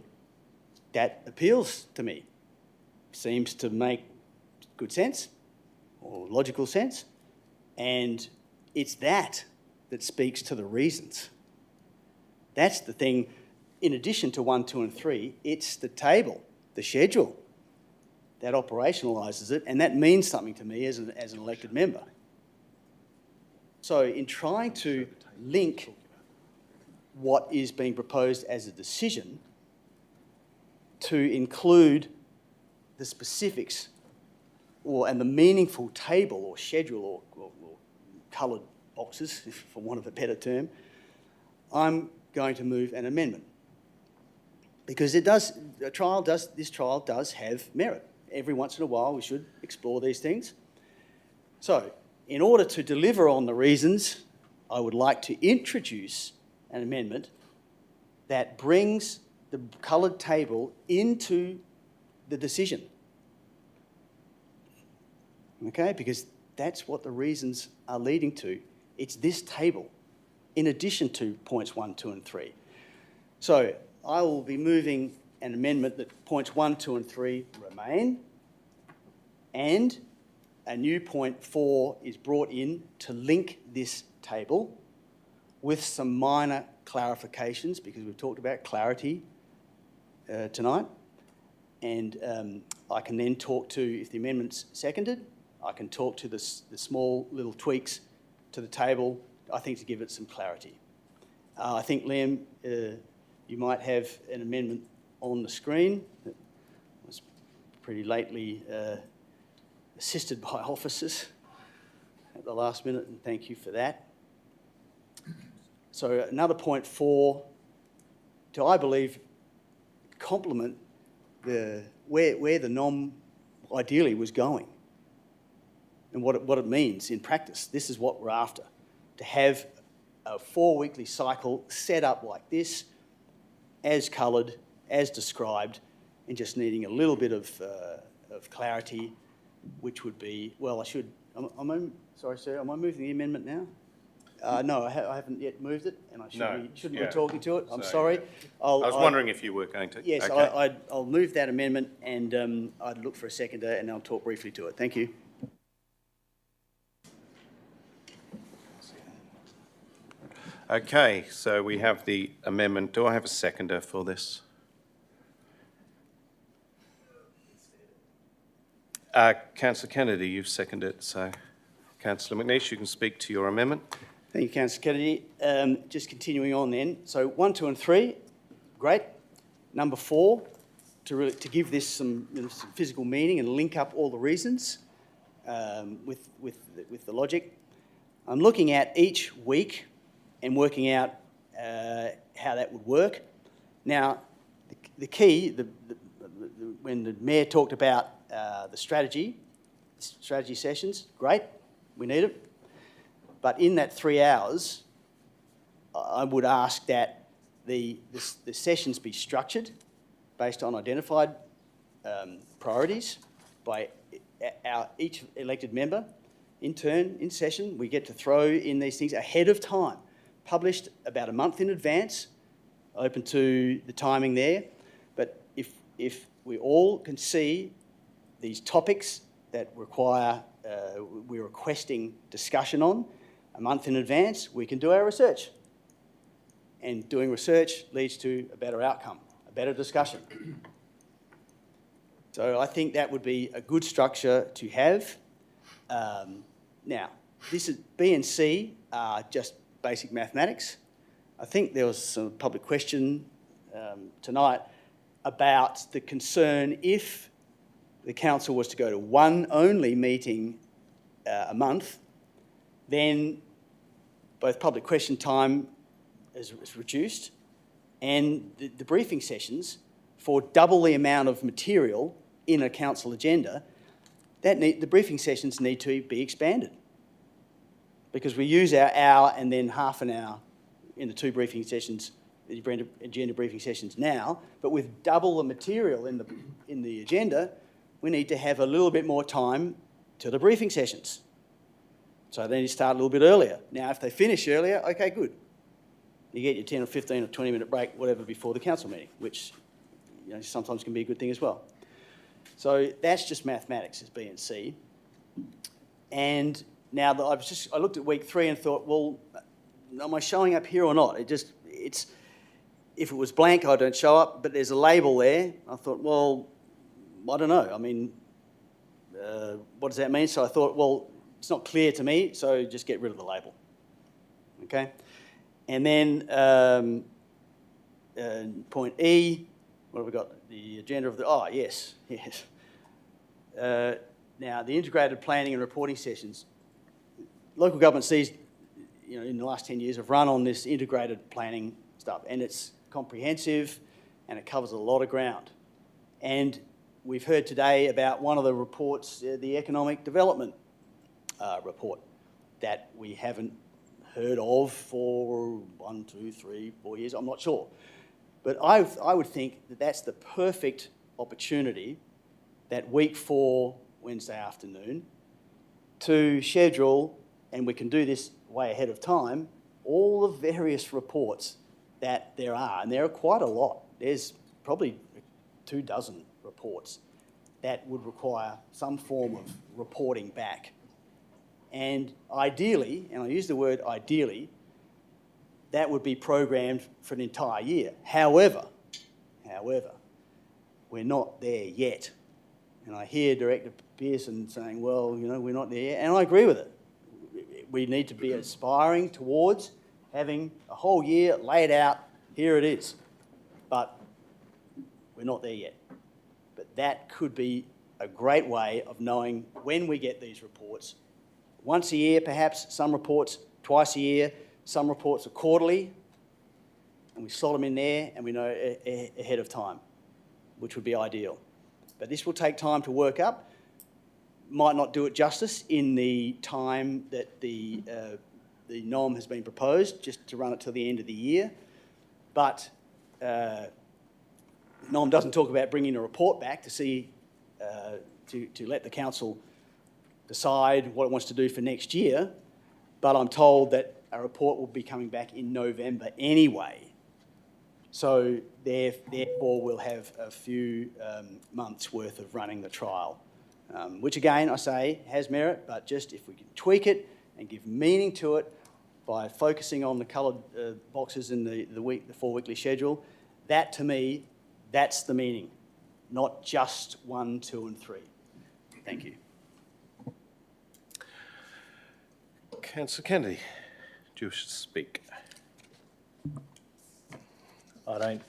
That appeals to me. Seems to make good sense or logical sense, and it's that speaks to the reasons. That's the thing, in addition to 1, 2 and 3, it's the table, the schedule, that operationalises it, and that means something to me as an elected member. So in trying to link what is being proposed as a decision to include the specifics and the meaningful table or schedule or coloured boxes, for want of a better term, I'm going to move an amendment. Because this trial does have merit. Every once in a while we should explore these things. So, in order to deliver on the reasons, I would like to introduce an amendment that brings the coloured table into the decision. Okay, because that's what the reasons are leading to. It's this table, in addition to points 1, 2 and 3. So I will be moving an amendment that points 1, 2 and 3 remain, and a new point 4 is brought in to link this table with some minor clarifications, because we've talked about clarity tonight. And I can then talk to, if the amendment's seconded, I can talk to the small little tweaks to the table, I think, to give it some clarity. I think, Liam, you might have an amendment on the screen that was pretty lately assisted by officers at the last minute, and thank you for that. So another point 4, to, I believe, complement where the NOM ideally was going and what it means in practice. This is what we're after, to have a 4-weekly cycle set up like this, as coloured, as described, and just needing a little bit of clarity, which would be, well, sorry, sir, am I moving the amendment now? No, I haven't yet moved it, and I shouldn't be talking to it. I'm sorry. I was wondering if you were going to. Yes, okay. I'll move that amendment, and I'd look for a seconder, and I'll talk briefly to it. Thank you. Okay, so we have the amendment. Do I have a seconder for this? Councillor Kennedy, you've seconded it, so Councillor McNeish, you can speak to your amendment. Thank you, Councillor Kennedy. Just continuing on then. So 1, 2 and 3, great. Number 4, to give this some physical meaning and link up all the reasons with the logic. I'm looking at each week and working out how that would work. Now, the key, when the Mayor talked about the strategy sessions, great, we need it. But in that 3 hours, I would ask that the sessions be structured based on identified priorities by each elected member. In turn, in session, we get to throw in these things ahead of time, published about a month in advance, open to the timing there. But if we all can see these topics that require, we're requesting discussion on a month in advance, we can do our research. And doing research leads to a better outcome, a better discussion. So I think that would be a good structure to have. Now, this is B and C are just basic mathematics. I think there was some public question tonight about the concern if the council was to go to one only meeting a month, then both public question time is reduced and the briefing sessions for double the amount of material in a council agenda, the briefing sessions need to be expanded because we use our hour and then half an hour in the 2 briefing sessions, the agenda briefing sessions now, but with double the material in the agenda, we need to have a little bit more time to the briefing sessions. So they need to start a little bit earlier. Now, if they finish earlier, okay, good. You get your 10 or 15 or 20-minute break, whatever, before the council meeting, which sometimes can be a good thing as well. So that's just mathematics, is B and C. And now that I looked at week 3 and thought, well, am I showing up here or not? If it was blank, I don't show up, but there's a label there. I thought, well, I don't know. I mean, what does that mean? So I thought, well, it's not clear to me, so just get rid of the label. Okay? And then point E, what have we got? The agenda of the, yes. Now, the integrated planning and reporting sessions. Local government sees, in the last 10 years have run on this integrated planning stuff, and it's comprehensive and it covers a lot of ground. And we've heard today about one of the reports, the economic development report, that we haven't heard of for 1, 2, 3, 4 years, I'm not sure. But I would think that that's the perfect opportunity, that week 4, Wednesday afternoon, to schedule, and we can do this way ahead of time, all the various reports that there are, and there are quite a lot. There's probably 24 reports that would require some form of reporting back. And ideally, and I use the word ideally, that would be programmed for an entire year. However, we're not there yet. And I hear Director Pearson saying, well, you know, we're not there yet, and I agree with it. We need to be aspiring towards having a whole year laid out, here it is. But we're not there yet. But that could be a great way of knowing when we get these reports. Once a year, perhaps, some reports twice a year, some reports are quarterly, and we slot them in there and we know ahead of time, which would be ideal. But this will take time to work up. Might not do it justice in the time that the NOM has been proposed, just to run it till the end of the year. But NOM doesn't talk about bringing a report back to see, to let the council decide what it wants to do for next year. But I'm told that a report will be coming back in November anyway. So therefore we'll have a few months worth of running the trial, which again, I say, has merit, but just if we can tweak it and give meaning to it by focusing on the coloured boxes in the 4 weekly schedule, that to me, that's the meaning, not just 1, 2 and 3. Thank you. Councillor Kennedy, do you wish to speak? I don't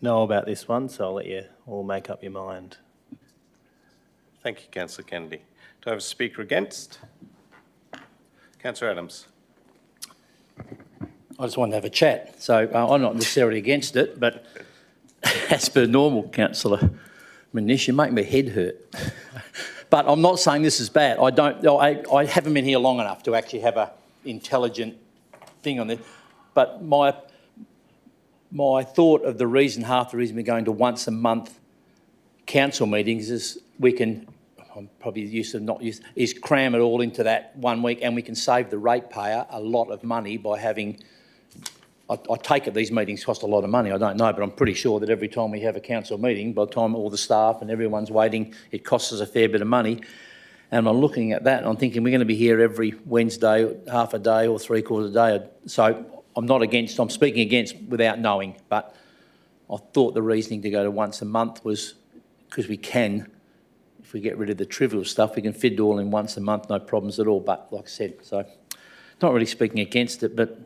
know about this one, so I'll let you all make up your mind. Thank you, Councillor Kennedy. Do I have a speaker against? Councillor Adams. I just wanted to have a chat. So I'm not necessarily against it, but as per normal, Councillor Manish, you make my head hurt. But I'm not saying this is bad. I haven't been here long enough to actually have an intelligent thing on this. But my thought of half the reason we're going to once a month council meetings is we can, I'm probably used to not used, is cram it all into that 1 week, and we can save the ratepayer a lot of money by having, I take it these meetings cost a lot of money, I don't know, but I'm pretty sure that every time we have a council meeting, by the time all the staff and everyone's waiting, it costs us a fair bit of money. And I'm looking at that and I'm thinking we're going to be here every Wednesday, half a day or 3/4 day. So I'm not against, I'm speaking against without knowing, but I thought the reasoning to go to once a month was because we can, if we get rid of the trivial stuff, we can fit it all in once a month, no problems at all. But like I said, so not really speaking against it, but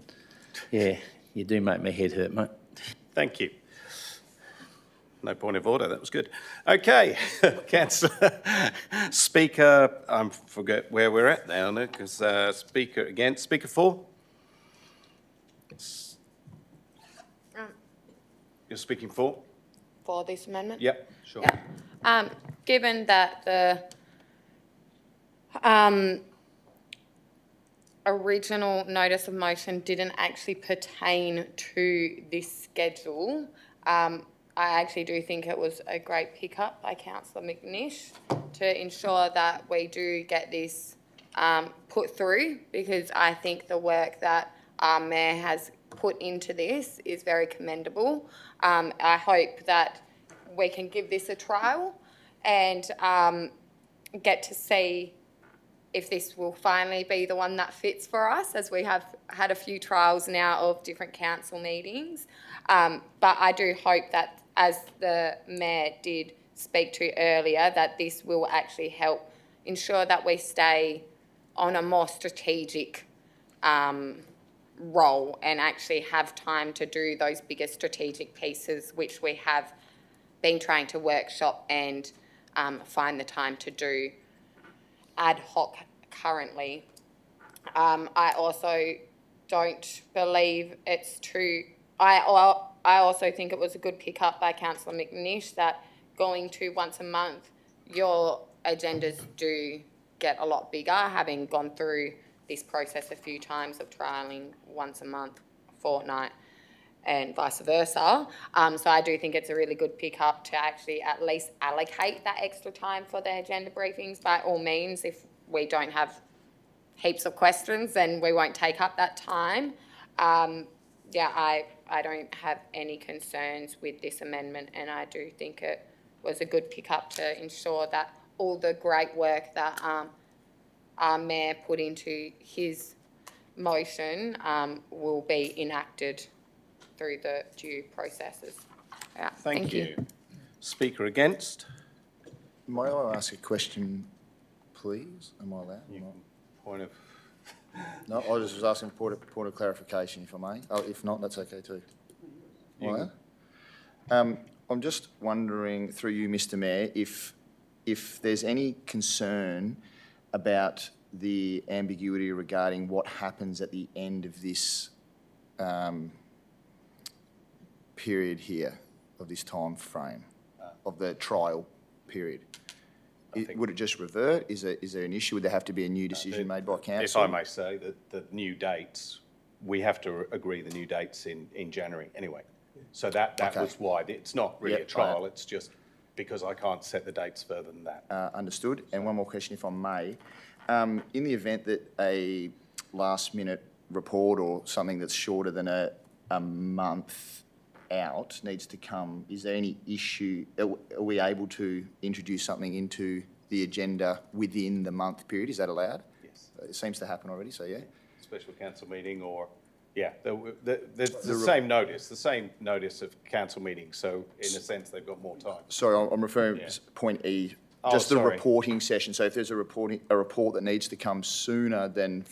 yeah, you do make my head hurt, mate. Thank you. No point of order, that was good. Okay, Councillor. Speaker, I forget where we're at now, because speaker against. Speaker for? You're speaking for? For this amendment? Yep, sure. Yeah. Given that the original notice of motion didn't actually pertain to this schedule, I actually do think it was a great pickup by Councillor McNish to ensure that we do get this put through, because I think the work that our Mayor has put into this is very commendable. I hope that we can give this a trial and get to see if this will finally be the one that fits for us, as we have had a few trials now of different council meetings. But I do hope that, as the Mayor did speak to earlier, that this will actually help ensure that we stay on a more strategic role and actually have time to do those bigger strategic pieces, which we have been trying to workshop and find the time to do ad hoc currently. I also don't believe it's true. I also think it was a good pick up by Councillor McNish that going to once a month, your agendas do get a lot bigger, having gone through this process a few times of trialling once a month, fortnight, and vice versa. So I do think it's a really good pick up to actually at least allocate that extra time for the agenda briefings. By all means, if we don't have heaps of questions, then we won't take up that time. Yeah, I don't have any concerns with this amendment, and I do think it was a good pick up to ensure that all the great work that our Mayor put into his motion will be enacted through the due processes. Yeah, Thank you. Speaker against? May I ask a question, please? Am I allowed? or not? Point of, No, I was just asking a point of clarification, if I may. Oh, if not, that's okay too. Am I allowed? I'm just wondering, through you, Mr. Mayor, if there's any concern about the ambiguity regarding what happens at the end of this period here, of this time frame, of the trial period. Would it just revert? Is there an issue? Would there have to be a new decision made by council? if I may say, the new dates, we have to agree the new dates in January anyway. So that Okay. was why. It's not really Yep, a trial, it's just because I can't set the dates further than that. Understood. And one more question, if I may. In the event that a last-minute report or something that's shorter than a month out needs to come, is there any issue? Are we able to introduce something into the agenda within the month period? Is that allowed? Yes. It seems to happen already, so yeah. Special council meeting or, yeah, the same notice of council meeting. So in a sense, they've got more time. Sorry, I'm referring Yeah. to point E, Oh, just the sorry. reporting session. So if there's a report that needs to come sooner than,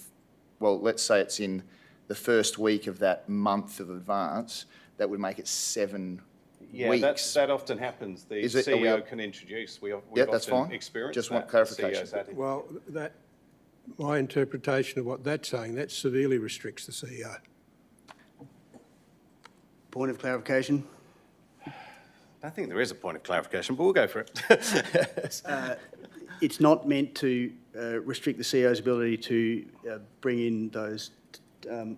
well, let's say it's in the first week of that month of advance, that would make it 7 Yeah, weeks. that often happens. The Is it- are we CEO up- can introduce. We've Yeah, that's often fine. experienced Just that. want clarification. CEOs had it. Well, my interpretation of what that's saying, that severely restricts the CEO. Point of clarification. I think there is a point of clarification, but we'll go for it. It's not meant to restrict the CEO's ability to bring in those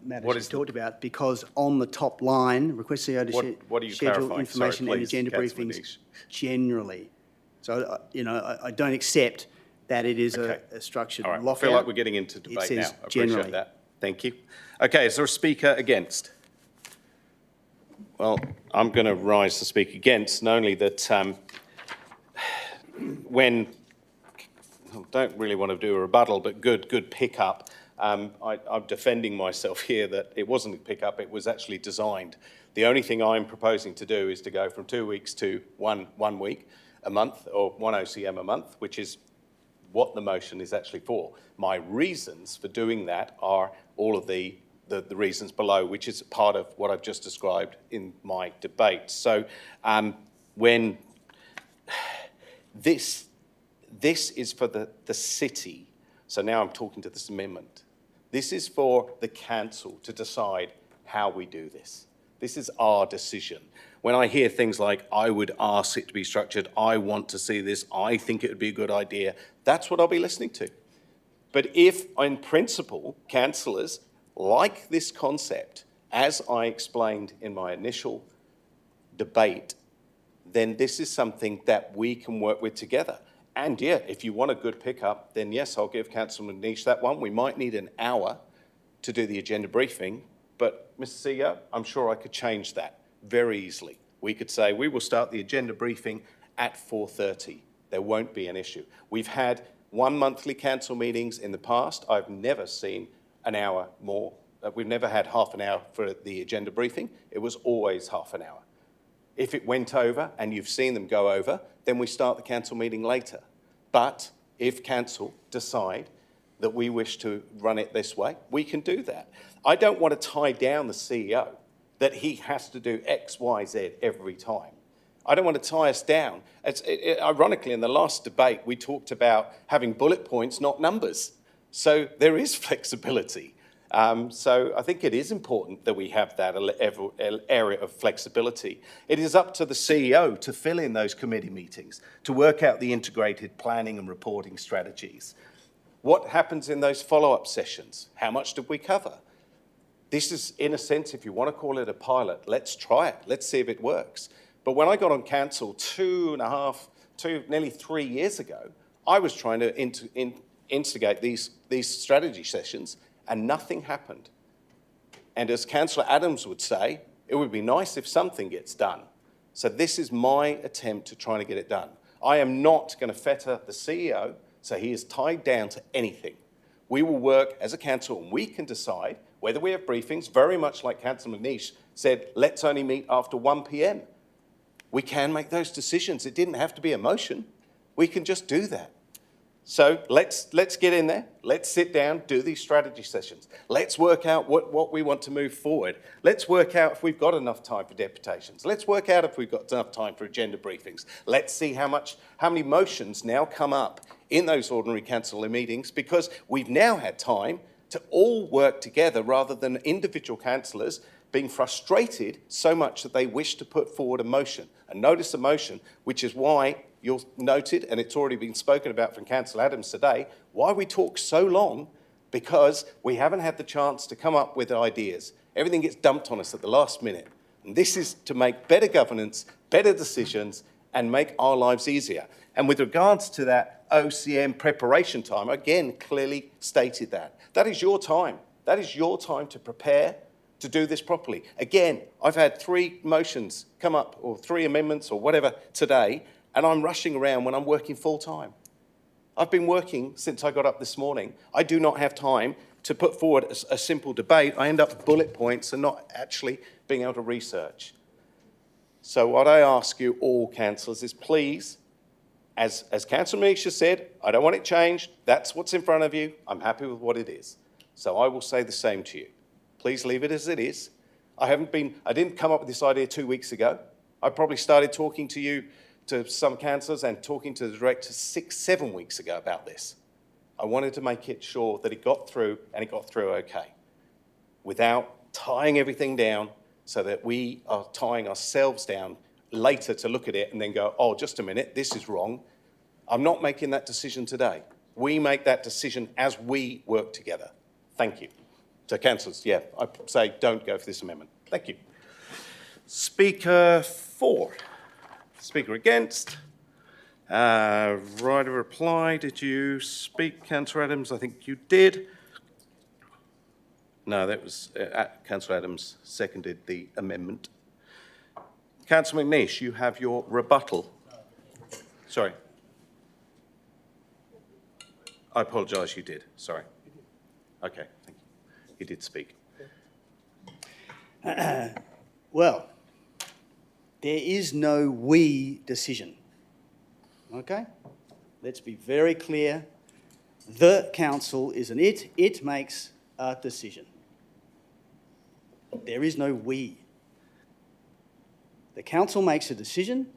matters What we is talked about, because on the top line, request CEO to What are you schedule clarifying? Sorry, information and please, agenda Councillor briefings Manish. generally. So, I don't accept that it is Okay. a structured All right, I lockout. feel like we're getting into debate now. says I appreciate generally. that. Thank you. Okay, is there a speaker against? Well, I'm going to rise to speak against, not only that when, I don't really want to do a rebuttal, but good pickup. I'm defending myself here that it wasn't a pickup, it was actually designed. The only thing I'm proposing to do is to go from 2 weeks to one week a month, or 1 OCM a month, which is what the motion is actually for. My reasons for doing that are all of the reasons below, which is part of what I've just described in my debate. So when this is for the city, so now I'm talking to this amendment. This is for the council to decide how we do this. This is our decision. When I hear things like, I would ask it to be structured, I want to see this, I think it would be a good idea, that's what I'll be listening to. But if, in principle, councillors like this concept, as I explained in my initial debate, then this is something that we can work with together. And yeah, if you want a good pickup, then yes, I'll give Councillor Manish that one. We might need an hour to do the agenda briefing, but Mr. CEO, I'm sure I could change that very easily. We could say we will start the agenda briefing at 4:30. There won't be an issue. We've had 1 monthly council meetings in the past. I've never seen an hour more. We've never had half an hour for the agenda briefing. It was always half an hour. If it went over, and you've seen them go over, then we start the council meeting later. But if council decide that we wish to run it this way, we can do that. I don't want to tie down the CEO that he has to do X, Y, Z every time. I don't want to tie us down. Ironically, in the last debate, we talked about having bullet points, not numbers. So there is flexibility. So I think it is important that we have that area of flexibility. It is up to the CEO to fill in those committee meetings, to work out the integrated planning and reporting strategies. What happens in those follow-up sessions? How much did we cover? This is, in a sense, if you want to call it a pilot, let's try it. Let's see if it works. But when I got on council nearly 3 years ago, I was trying to instigate these strategy sessions, and nothing happened. And as Councillor Adams would say, it would be nice if something gets done. So this is my attempt to try to get it done. I am not going to fetter the CEO, so he is tied down to anything. We will work as a council, and we can decide whether we have briefings, very much like Councillor Manish said, let's only meet after 1 p.m. We can make those decisions. It didn't have to be a motion. We can just do that. So let's get in there. Let's sit down, do these strategy sessions. Let's work out what we want to move forward. Let's work out if we've got enough time for deputations. Let's work out if we've got enough time for agenda briefings. Let's see how many motions now come up in those ordinary council meetings, because we've now had time to all work together rather than individual councillors being frustrated so much that they wish to put forward a motion, a notice of motion, which is why you'll noted, and it's already been spoken about from Councillor Adams today, why we talk so long, because we haven't had the chance to come up with ideas. Everything gets dumped on us at the last minute. And this is to make better governance, better decisions, and make our lives easier. And with regards to that OCM preparation time, again, clearly stated that. That is your time. That is your time to prepare to do this properly. Again, I've had 3 motions come up, or 3 amendments, or whatever, today, and I'm rushing around when I'm working full time. I've been working since I got up this morning. I do not have time to put forward a simple debate. I end up with bullet points and not actually being able to research. So what I ask you all, councillors, is please, as Councillor Misha said, I don't want it changed. That's what's in front of you. I'm happy with what it is. So I will say the same to you. Please leave it as it is. I didn't come up with this idea 2 weeks ago. I probably started talking to some councillors and talking to the director 6-7 weeks ago about this. I wanted to make it sure that it got through, and it got through okay, without tying everything down so that we are tying ourselves down later to look at it and then go, oh, just a minute, this is wrong. I'm not making that decision today. We make that decision as we work together. Thank you. So councillors, yeah, I say don't go for this amendment. Thank you. Speaker 4. Speaker against. Right of reply. Did you speak, Councillor Adams? I think you did. No, that was Councillor Adams seconded the amendment. Councillor McNeish, you have your rebuttal. Sorry. I apologise, you did. Sorry. Okay, thank you. You did speak. Well, there is no we decision, okay? Let's be very clear. The council is an it. It makes a decision. There is no we. The council makes a decision.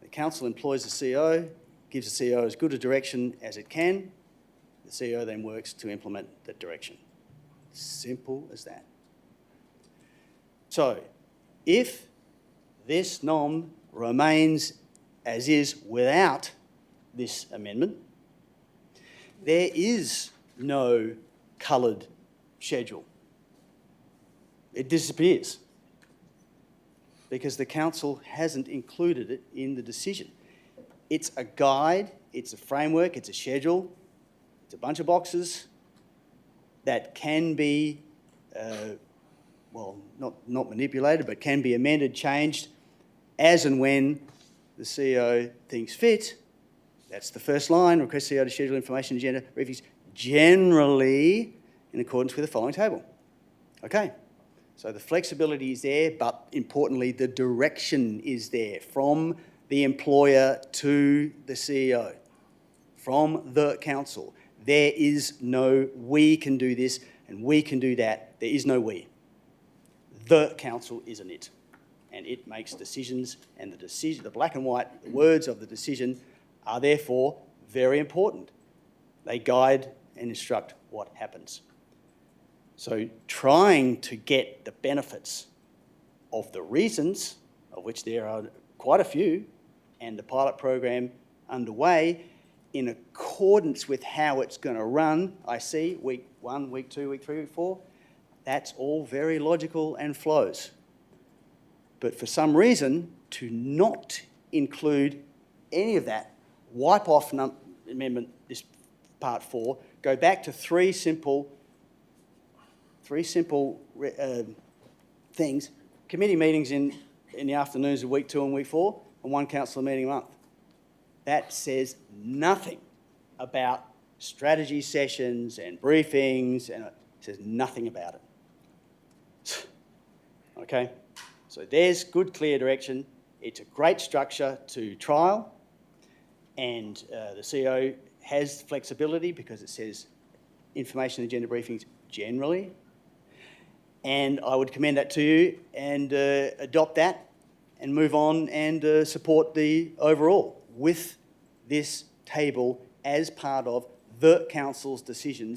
The council employs the CEO, gives the CEO as good a direction as it can. The CEO then works to implement that direction. Simple as that. So, if this NOM remains as is without this amendment, there is no coloured schedule. It disappears because the council hasn't included it in the decision. It's a guide, it's a framework, it's a schedule, it's a bunch of boxes that can be, not manipulated, but can be amended, changed, as and when the CEO thinks fit. That's the first line, request CEO to schedule information agenda briefings, generally in accordance with the following table. Okay, so the flexibility is there, but importantly, the direction is there from the employer to the CEO, from the council. There is no we can do this and we can do that. There is no we. The council is an it, and it makes decisions, and the black and white words of the decision are therefore very important. They guide and instruct what happens. So trying to get the benefits of the reasons, of which there are quite a few, and the pilot program underway in accordance with how it's going to run, I see, week 1, week 2, week 3, week 4, that's all very logical and flows. But for some reason, to not include any of that, wipe off amendment, this part 4, go back to three simple things, committee meetings in the afternoons of week 2 and week 4, and 1 council meeting a month. That says nothing about strategy sessions and briefings, and it says nothing about it. Okay, so there's good, clear direction. It's a great structure to trial. And the CEO has flexibility because it says information agenda briefings generally. And I would commend that to you and adopt that and move on and support the overall with this table as part of the council's decision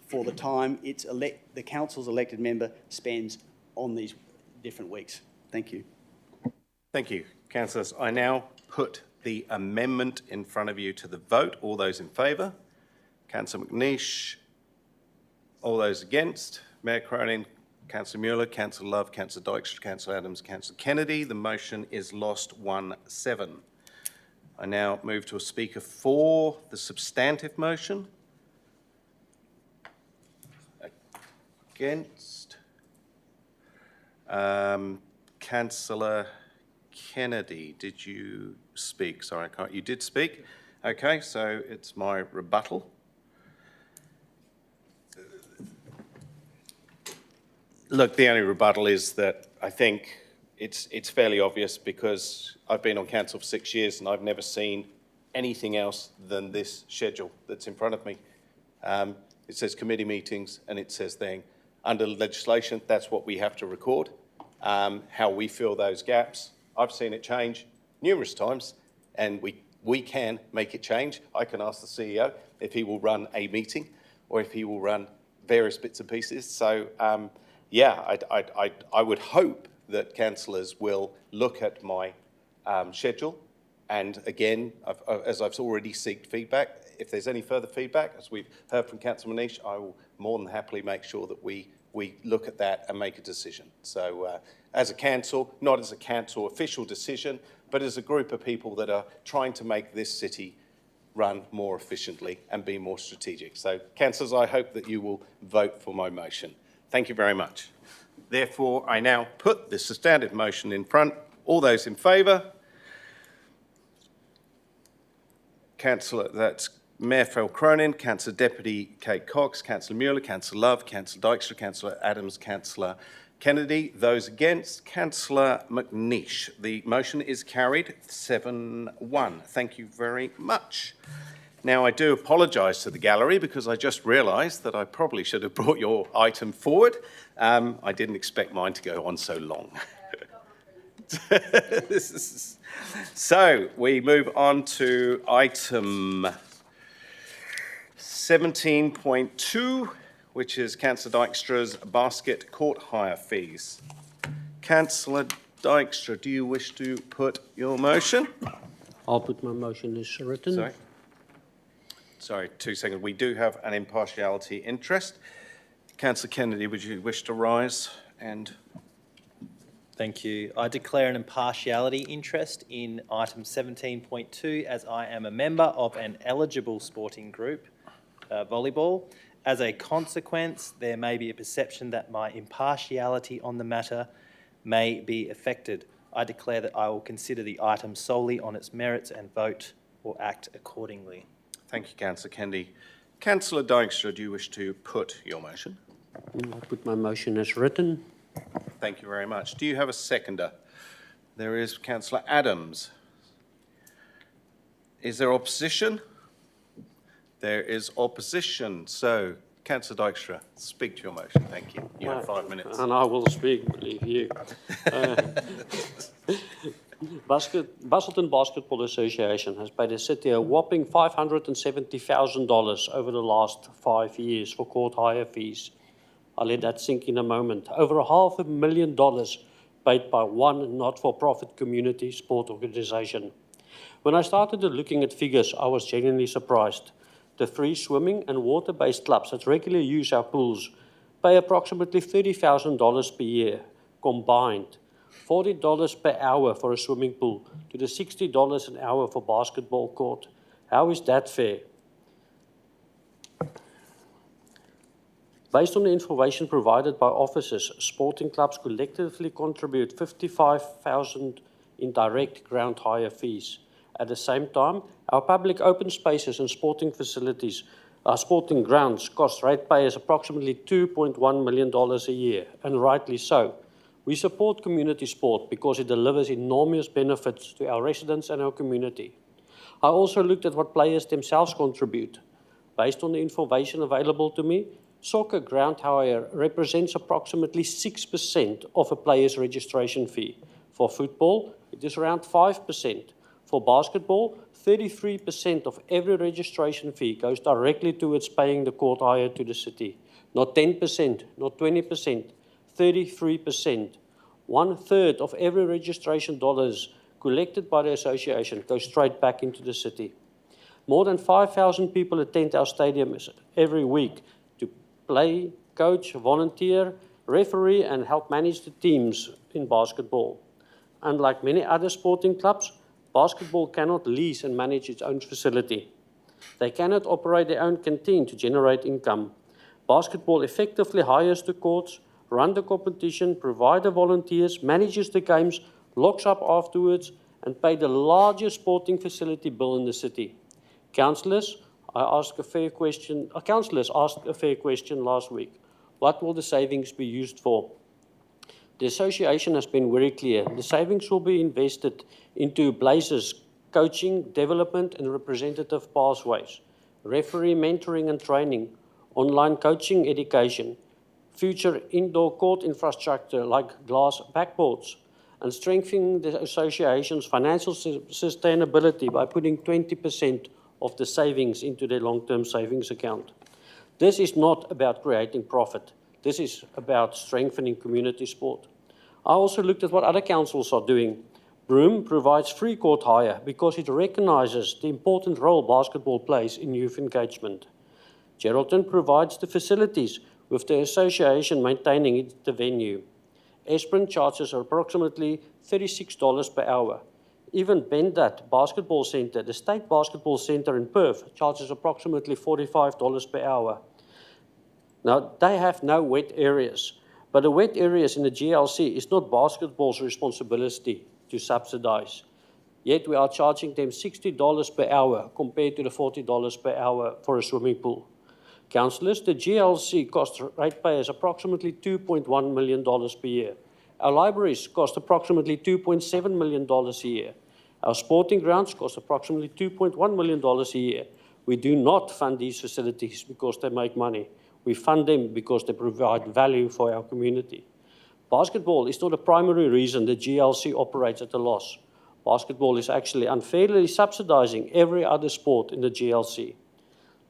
for the time the council's elected member spends on these different weeks. Thank you. Thank you, councillors. I now put the amendment in front of you to the vote. All those in favour? Councillor McNeish. All those against? Mayor Cronin, Councillor Mueller, Councillor Love, Councillor Dykstra, Councillor Adams, Councillor Kennedy. The motion is lost 1-7. I now move to a speaker for the substantive motion. Against? Councillor Kennedy, did you speak? Sorry, I can't. You did speak. Okay, so it's my rebuttal. Look, the only rebuttal is that I think it's fairly obvious because I've been on council for 6 years and I've never seen anything else than this schedule that's in front of me. It says committee meetings and it says thing. Under legislation, that's what we have to record, how we fill those gaps. I've seen it change numerous times and we can make it change. I can ask the CEO if he will run a meeting or if he will run various bits and pieces. So, yeah, I would hope that councillors will look at my schedule and again, as I've already sought feedback, if there's any further feedback, as we've heard from Councillor Manish, I will more than happily make sure that we look at that and make a decision. So as a council, not as a council official decision, but as a group of people that are trying to make this city run more efficiently and be more strategic. So councillors, I hope that you will vote for my motion. Thank you very much. Therefore, I now put this substantive motion in front. All those in favour? Councillor, that's Mayor Phil Cronin, Councillor Deputy Kate Cox, Councillor Mueller, Councillor Love, Councillor Dykstra, Councillor Adams, Councillor Kennedy. Those against, Councillor McNeish. The motion is carried 7-1. Thank you very much. Now, I do apologise to the gallery because I just realised that I probably should have brought your item forward. I didn't expect mine to go on so long. So, we move on to item 17.2, which is Councillor Dykstra's basket court hire fees. Councillor Dykstra, do you wish to put your motion? I'll put my motion as written. Sorry, 2 seconds. We do have an impartiality interest. Councillor Kennedy, would you wish to rise and... Thank you. I declare an impartiality interest in item 17.2 as I am a member of an eligible sporting group, volleyball. As a consequence, there may be a perception that my impartiality on the matter may be affected. I declare that I will consider the item solely on its merits and vote or act accordingly. Thank you, Councillor Kennedy. Councillor Dykstra, do you wish to put your motion? I'll put my motion as written. Thank you very much. Do you have a seconder? There is Councillor Adams. Is there opposition? There is opposition. So, Councillor Dykstra, speak to your motion. Thank you. You have 5 minutes. And I will speak, believe you. Busselton Basketball Association has paid the city a whopping $570,000 over the last 5 years for court hire fees. I'll let that sink in a moment. Over $500,000 paid by one not-for-profit community sport organisation. When I started looking at figures, I was genuinely surprised. The free swimming and water-based clubs that regularly use our pools pay approximately $30,000 per year, combined. $40 per hour for a swimming pool to the $60 an hour for basketball court. How is that fair? Based on the information provided by officers, sporting clubs collectively contribute $55,000 in direct ground hire fees. At the same time, our public open spaces and sporting facilities, sporting grounds, cost ratepayers approximately $2.1 million a year, and rightly so. We support community sport because it delivers enormous benefits to our residents and our community. I also looked at what players themselves contribute. Based on the information available to me, soccer ground hire represents approximately 6% of a player's registration fee. For football, it is around 5%. For basketball, 33% of every registration fee goes directly towards paying the court hire to the city. Not 10%, not 20%, 33%. 1/3 of every registration dollars collected by the association goes straight back into the city. More than 5,000 people attend our stadiums every week to play, coach, volunteer, referee, and help manage the teams in basketball. Unlike many other sporting clubs, basketball cannot lease and manage its own facility. They cannot operate their own canteen to generate income. Basketball effectively hires the courts, runs the competition, provides the volunteers, manages the games, locks up afterwards, and pays the largest sporting facility bill in the city. Councillors asked a fair question last week. What will the savings be used for? The association has been very clear. The savings will be invested into places, coaching, development, and representative pathways, referee mentoring and training, online coaching education, future indoor court infrastructure like glass backboards, and strengthening the association's financial sustainability by putting 20% of the savings into their long-term savings account. This is not about creating profit. This is about strengthening community sport. I also looked at what other councils are doing. Broome provides free court hire because it recognises the important role basketball plays in youth engagement. Geraldton provides the facilities, with the association maintaining the venue. Esperance charges are approximately $36 per hour. Even Bendat Basketball Centre, the State Basketball Centre in Perth, charges approximately $45 per hour. Now, they have no wet areas, but the wet areas in the GLC is not basketball's responsibility to subsidise. Yet we are charging them $60 per hour compared to the $40 per hour for a swimming pool. Councillors, the GLC costs ratepayers approximately $2.1 million per year. Our libraries cost approximately $2.7 million a year. Our sporting grounds cost approximately $2.1 million a year. We do not fund these facilities because they make money. We fund them because they provide value for our community. Basketball is not a primary reason the GLC operates at a loss. Basketball is actually unfairly subsidising every other sport in the GLC.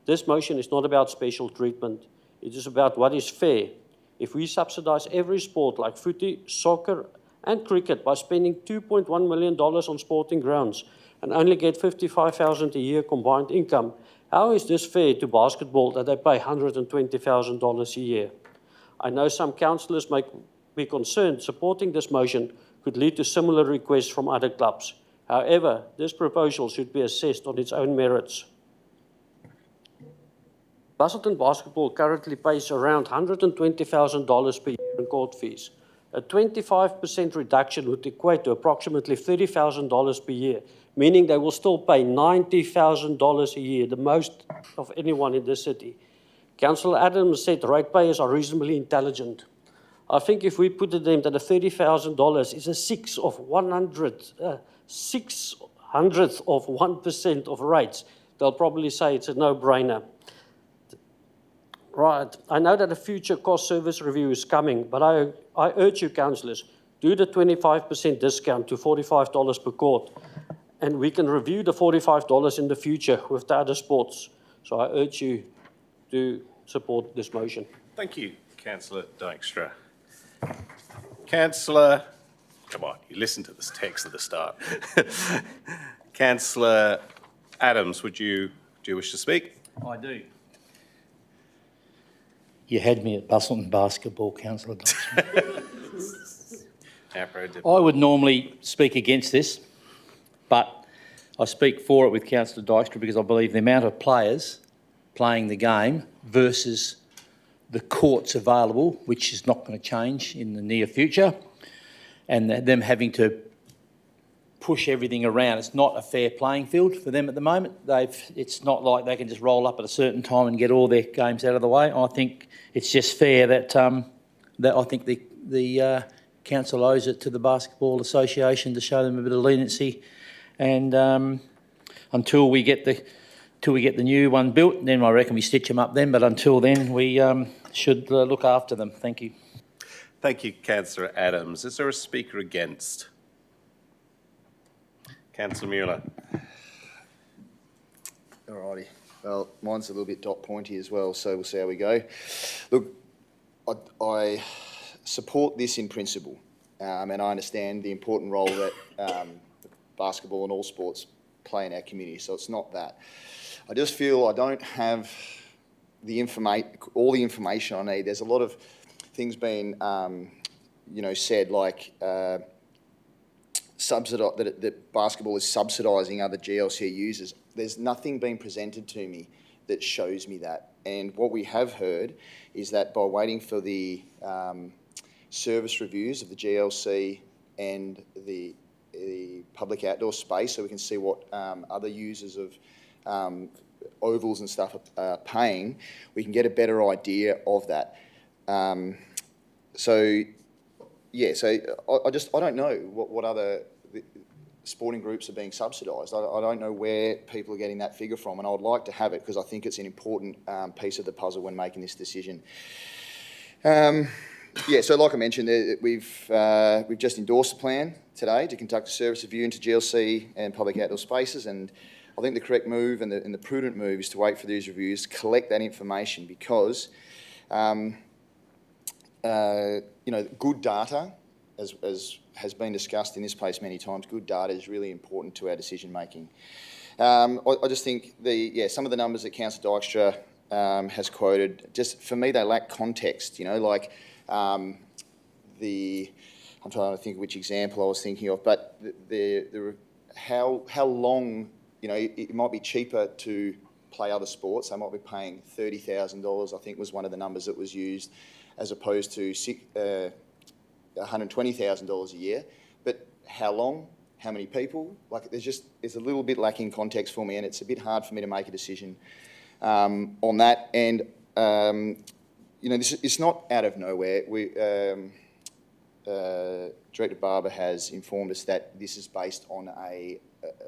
This motion is not about special treatment. It is about what is fair. If we subsidise every sport like footy, soccer and cricket by spending $2.1 million on sporting grounds and only get $55,000 a year combined income, how is this fair to basketball that they pay $120,000 a year? I know some councillors may be concerned supporting this motion could lead to similar requests from other clubs. However, this proposal should be assessed on its own merits. Busselton Basketball currently pays around $120,000 per year in court fees. A 25% reduction would equate to approximately $30,000 per year, meaning they will still pay $90,000 a year, the most of anyone in this city. Councillor Adams said ratepayers are reasonably intelligent. I think if we put to them that the $30,000 is a 600th of 1% of rates, they'll probably say it's a no-brainer. Right, I know that a future cost service review is coming, but I urge you, councillors, do the 25% discount to $45 per court, and we can review the $45 in the future with the other sports. So I urge you to support this motion. Thank you, Councillor Dykstra. Councillor, come on, you listened to this text at the start. Councillor Adams, do you wish to speak? I do. You had me at Busselton Basketball, Councillor Dykstra. I would normally speak against this, but I speak for it with Councillor Dykstra because I believe the amount of players playing the game versus the courts available, which is not going to change in the near future, and them having to push everything around. It's not a fair playing field for them at the moment. It's not like they can just roll up at a certain time and get all their games out of the way. I think it's just fair that I think the council owes it to the Basketball Association to show them a bit of leniency. And until we get the new one built. Then I reckon we stitch them up then. But until then, we should look after them. Thank you. Thank you, Councillor Adams. Is there a speaker against? Councillor Mueller. All righty. Well, mine's a little bit dot pointy as well, so we'll see how we go. Look, I support this in principle, and I understand the important role that basketball and all sports play in our community, so it's not that. I just feel I don't have all the information I need. There's a lot of things being, said, like that basketball is subsidising other GLC users. There's nothing being presented to me that shows me that. And what we have heard is that by waiting for the service reviews of the GLC and the public outdoor space, so we can see what other users of ovals and stuff are paying, we can get a better idea of that. So I don't know what other sporting groups are being subsidised. I don't know where people are getting that figure from, and I would like to have it because I think it's an important piece of the puzzle when making this decision. So like I mentioned, we've just endorsed the plan today to conduct a service review into GLC and public outdoor spaces, and I think the correct move and the prudent move is to wait for these reviews, collect that information, because good data, as has been discussed in this place many times, good data is really important to our decision making. I just think some of the numbers that Councillor Dykstra has quoted, just for me they lack context. I'm trying to think of which example I was thinking of, but how long, it might be cheaper to play other sports. They might be paying $30,000, I think was one of the numbers that was used, as opposed to $120,000 a year. But how long? How many people? It's a little bit lacking context for me, and it's a bit hard for me to make a decision on that. And it's not out of nowhere. Director Barber has informed us that this is based on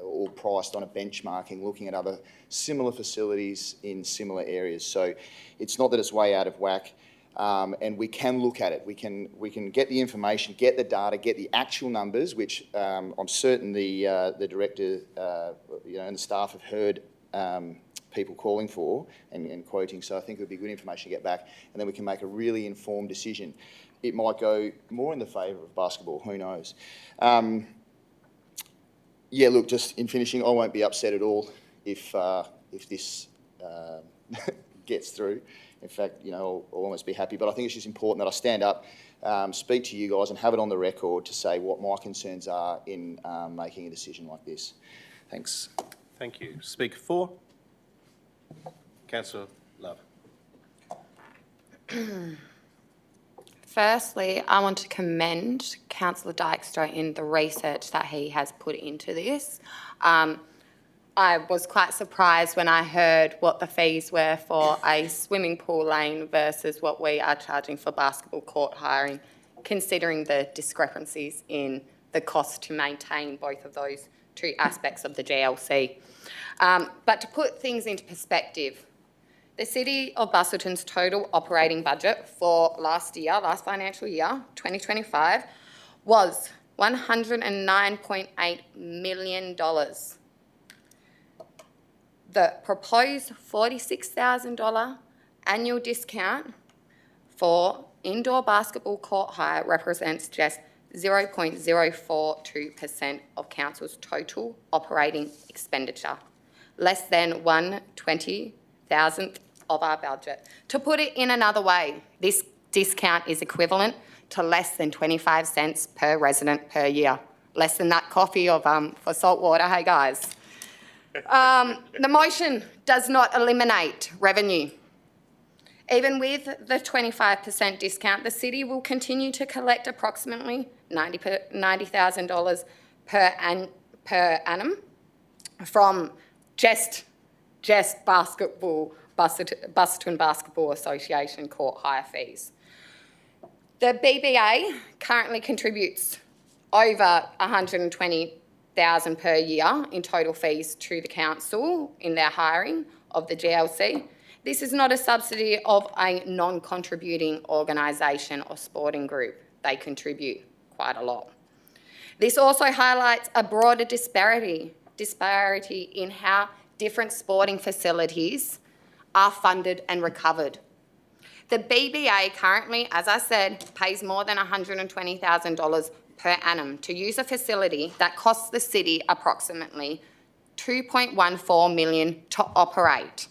or priced on a benchmarking, looking at other similar facilities in similar areas. So it's not that it's way out of whack, and we can look at it. We can get the information, get the data, get the actual numbers, which I'm certain the director and the staff have heard people calling for and quoting. So I think it would be good information to get back, and then we can make a really informed decision. It might go more in the favour of basketball, who knows. Look, just in finishing, I won't be upset at all if this gets through. In fact, I'll almost be happy. But I think it's just important that I stand up, speak to you guys and have it on the record to say what my concerns are in making a decision like this. Thanks. Thank you. Speaker 4. Councillor Love. Firstly, I want to commend Councillor Dykstra in the research that he has put into this. I was quite surprised when I heard what the fees were for a swimming pool lane versus what we are charging for basketball court hiring, considering the discrepancies in the cost to maintain both of those two aspects of the GLC. But to put things into perspective, the City of Busselton's total operating budget for last financial year, 2025, was $109.8 million. The proposed $46,000 annual discount for indoor basketball court hire represents just 0.042% of council's total operating expenditure, less than 1/20,000th of our budget. To put it in another way, this discount is equivalent to less than 25 cents per resident per year. Less than that coffee for salt water, hey guys. The motion does not eliminate revenue. Even with the 25% discount, the city will continue to collect approximately $90,000 per annum from just Busselton Basketball Association court hire fees. The BBA currently contributes over $120 $100,000 per year in total fees to the council in their hiring of the GLC. This is not a subsidy of a non-contributing organisation or sporting group. They contribute quite a lot. This also highlights a broader disparity in how different sporting facilities are funded and recovered. The BBA currently, as I said, pays more than $120,000 per annum to use a facility that costs the city approximately $2.14 million to operate,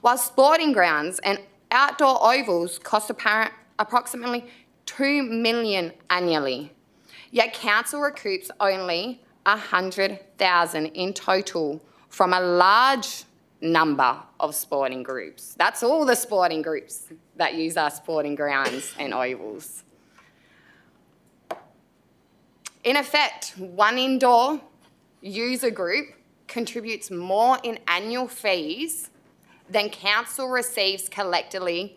while sporting grounds and outdoor ovals cost approximately $2 million annually. Yet council recoups only $100,000 in total from a large number of sporting groups. That's all the sporting groups that use our sporting grounds and ovals. In effect, one indoor user group contributes more in annual fees than council receives collectively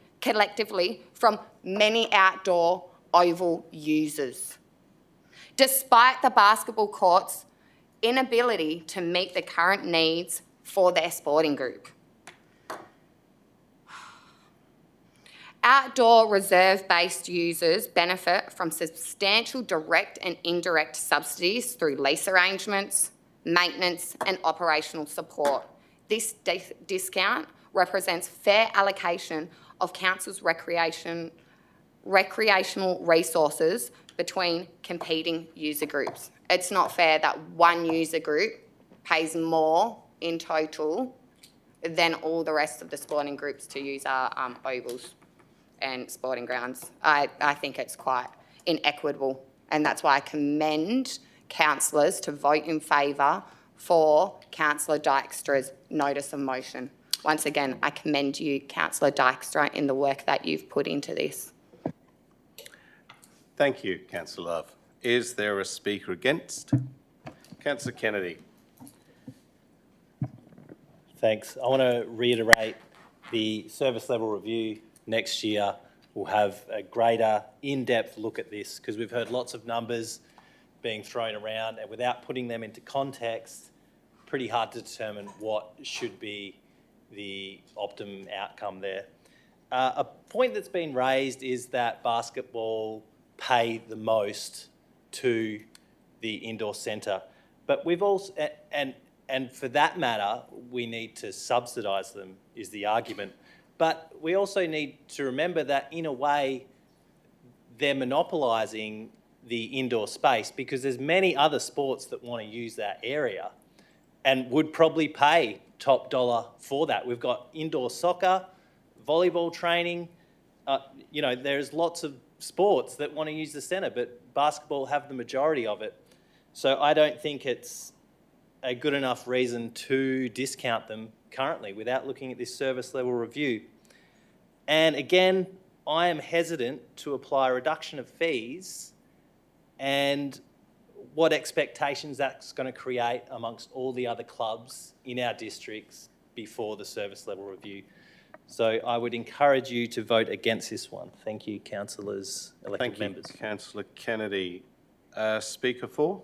from many outdoor oval users, despite the basketball court's inability to meet the current needs for their sporting group. Outdoor reserve-based users benefit from substantial direct and indirect subsidies through lease arrangements, maintenance and operational support. This discount represents fair allocation of council's recreational resources between competing user groups. It's not fair that one user group pays more in total than all the rest of the sporting groups to use our ovals and sporting grounds. I think it's quite inequitable, and that's why I commend councillors to vote in favour for Councillor Dijkstra's notice of motion. Once again, I commend you, Councillor Dijkstra, in the work that you've put into this. Thank you, Councillor Love. Is there a speaker against? Councillor Kennedy. Thanks. I want to reiterate the service level review next year will have a greater in-depth look at this, because we've heard lots of numbers being thrown around, and without putting them into context, pretty hard to determine what should be the optimum outcome there. A point that's been raised is that basketball pay the most to the indoor centre, but we've also, and for that matter, we need to subsidise them, is the argument. But we also need to remember that, in a way, they're monopolising the indoor space, because there's many other sports that want to use that area and would probably pay top dollar for that. We've got indoor soccer, volleyball training. There's lots of sports that want to use the centre, but basketball have the majority of it. So I don't think it's a good enough reason to discount them currently without looking at this service level review. And again, I am hesitant to apply a reduction of fees and what expectations that's going to create amongst all the other clubs in our districts before the service level review. So I would encourage you to vote against this one. Thank you, councillors, elected members. Thank you, Councillor Kennedy. Speaker for?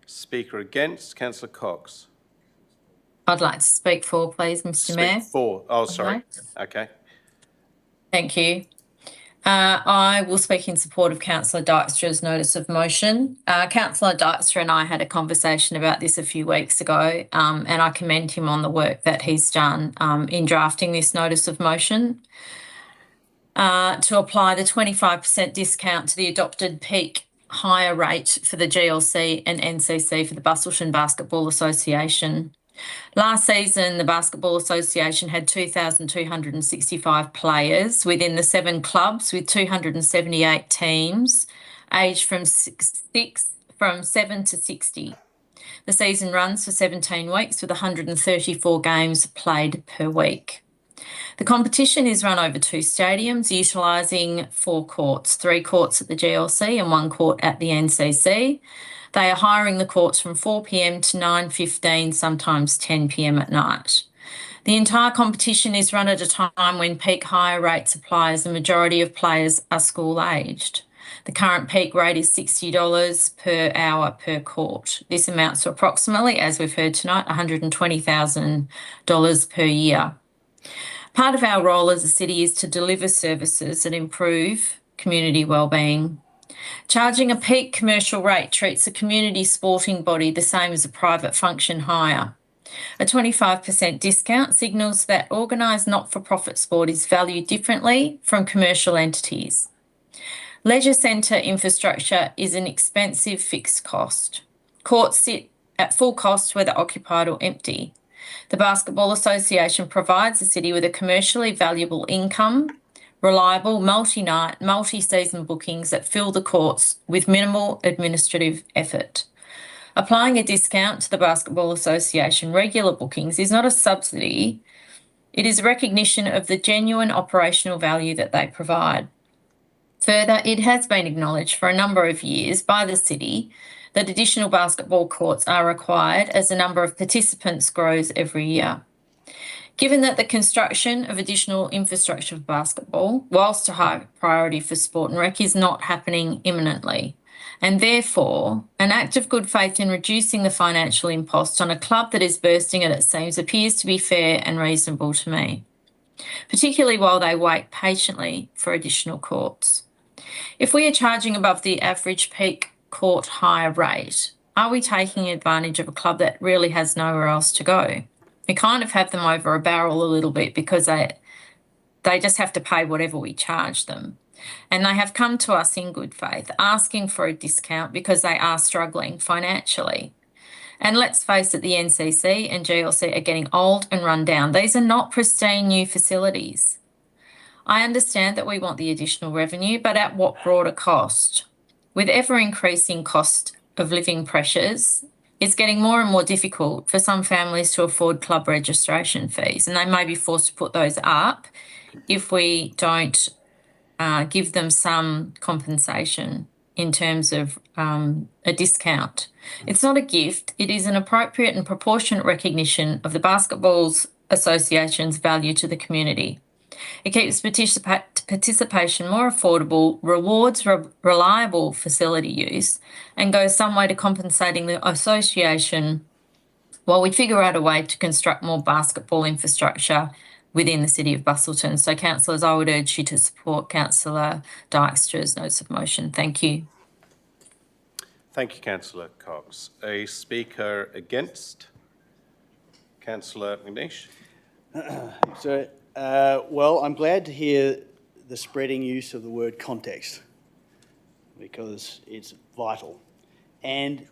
Speaker against? Councillor Cox. I'd like to speak for, please, Mr. Mayor. Speak for. Oh, sorry. Okay. Thank you. I will speak in support of Councillor Dijkstra's notice of motion. Councillor Dijkstra and I had a conversation about this a few weeks ago, and I commend him on the work that he's done in drafting this notice of motion to apply the 25% discount to the adopted peak hire rate for the GLC and NCC for the Busselton Basketball Association. Last season, the Basketball Association had 2,265 players within the 7 clubs with 278 teams aged from 7 to 60. The season runs for 17 weeks with 134 games played per week. The competition is run over 2 stadiums, utilising 4 courts, 3 courts at the GLC and 1 court at the NCC. They are hiring the courts from 4 p.m. to 9:15, sometimes 10 p.m. at night. The entire competition is run at a time when peak hire rates apply, as the majority of players are school-aged. The The current peak rate is $60 per hour per court. This amounts to approximately, as we've heard tonight, $120,000 per year. Part of our role as a city is to deliver services that improve community wellbeing. Charging a peak commercial rate treats a community sporting body the same as a private function hire. A 25% discount signals that organised not-for-profit sport is valued differently from commercial entities. Leisure centre infrastructure is an expensive fixed cost. Courts sit at full cost whether occupied or empty. The Basketball Association provides the city with a commercially valuable income, reliable multi-night, multi-season bookings that fill the courts with minimal administrative effort. Applying a discount to the Basketball Association regular bookings is not a subsidy, it is a recognition of the genuine operational value that they provide. Further, it has been acknowledged for a number of years by the city that additional basketball courts are required as the number of participants grows every year. Given that the construction of additional infrastructure for basketball, whilst a high priority for sport and rec, is not happening imminently, and therefore an act of good faith in reducing the financial impost on a club that is bursting at its seams appears to be fair and reasonable to me, particularly while they wait patiently for additional courts. If we are charging above the average peak court hire rate, are we taking advantage of a club that really has nowhere else to go? We kind of have them over a barrel a little bit because they just have to pay whatever we charge them. And they have come to us in good faith, asking for a discount because they are struggling financially. And let's face it, the NCC and GLC are getting old and run down. These are not pristine new facilities. I understand that we want the additional revenue, but at what broader cost? With ever-increasing cost of living pressures, it's getting more and more difficult for some families to afford club registration fees, and they may be forced to put those up if we don't give them some compensation in terms of a discount. It's not a gift, it is an appropriate and proportionate recognition of the Basketball Association's value to the community. It keeps participation more affordable, rewards reliable facility use, and goes some way to compensating the association while we figure out a way to construct more basketball infrastructure within the city of Busselton. So, councillors, I would urge you to support Councillor Dykstra's notice of motion. Thank you. Thank you, Councillor Cox. A speaker against? Councillor McNeish. Well, I'm glad to hear the spreading use of the word context because it's vital. And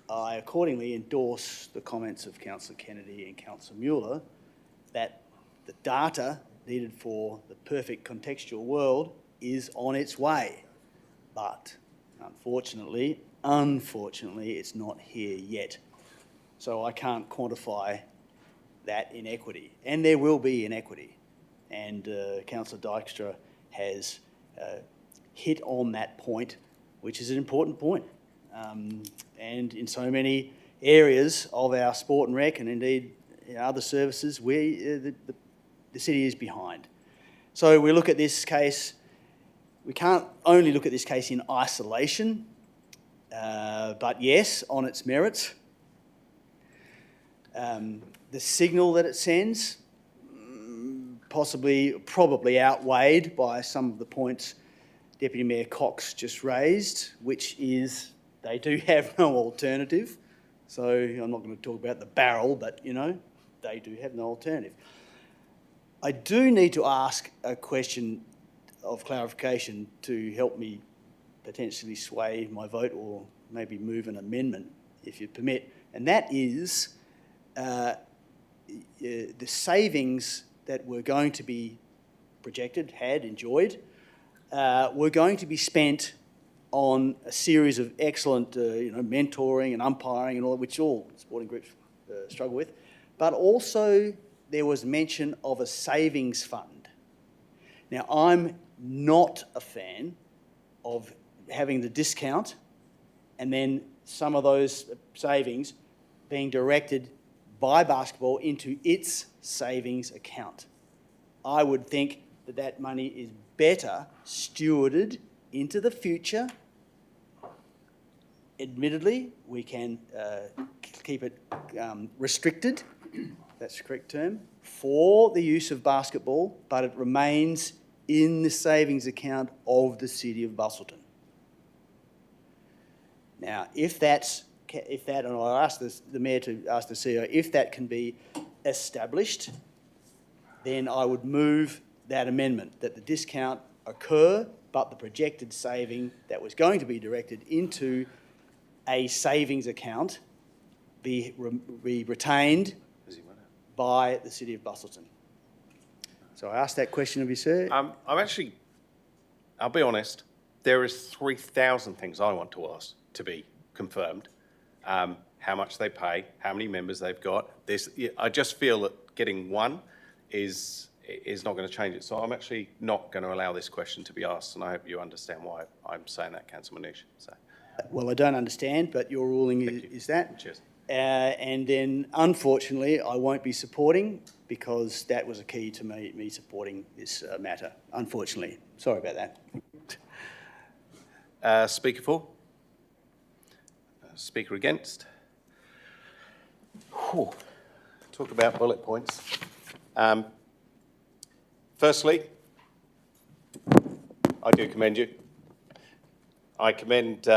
I accordingly endorse the comments of Councillor Kennedy and Councillor Mueller that the data needed for the perfect contextual world is on its way. But unfortunately, it's not here yet. So I can't quantify that inequity. And there will be inequity. And Councillor Dykstra has hit on that point, which is an important point. And in so many areas of our sport and rec, and indeed other services, the city is behind. So we look at this case, we can't only look at this case in isolation, but yes, on its merits. The signal that it sends, probably outweighed by some of the points Deputy Mayor Cox just raised, which is they do have no alternative. So I'm not going to talk about the barrel, but, they do have no alternative. I do need to ask a question of clarification to help me potentially sway my vote or maybe move an amendment, if you permit, and that is the savings that were going to be projected, enjoyed, were going to be spent on a series of excellent, mentoring and umpiring and all, which all sporting groups struggle with, but also there was mention of a savings fund. Now, I'm not a fan of having the discount and then some of those savings being directed by basketball into its savings account. I would think that money is better stewarded into the future Admittedly, we can keep it restricted, that's the correct term, for the use of basketball, but it remains in the savings account of the City of Busselton. Now, if that, and I'll ask the Mayor to ask the CEO, if that can be established, then I would move that amendment, that the discount occur, but the projected saving that was going to be directed into a savings account be retained by the City of Busselton. So I asked that question of you, sir. I'll be honest, there is 3,000 things I want to ask to be confirmed. How much they pay, how many members they've got. I just feel that getting one is not going to change it. So I'm actually not going to allow this question to be asked, and I hope you understand why I'm saying that, Councillor Manish. So. Well, I don't understand, but your ruling is that. Cheers. And then, unfortunately, I won't be supporting, because that was a key to me supporting this matter, unfortunately. Sorry about that. Speaker for? Speaker against? Whew. Talk about bullet points. Firstly, I do commend you. I commend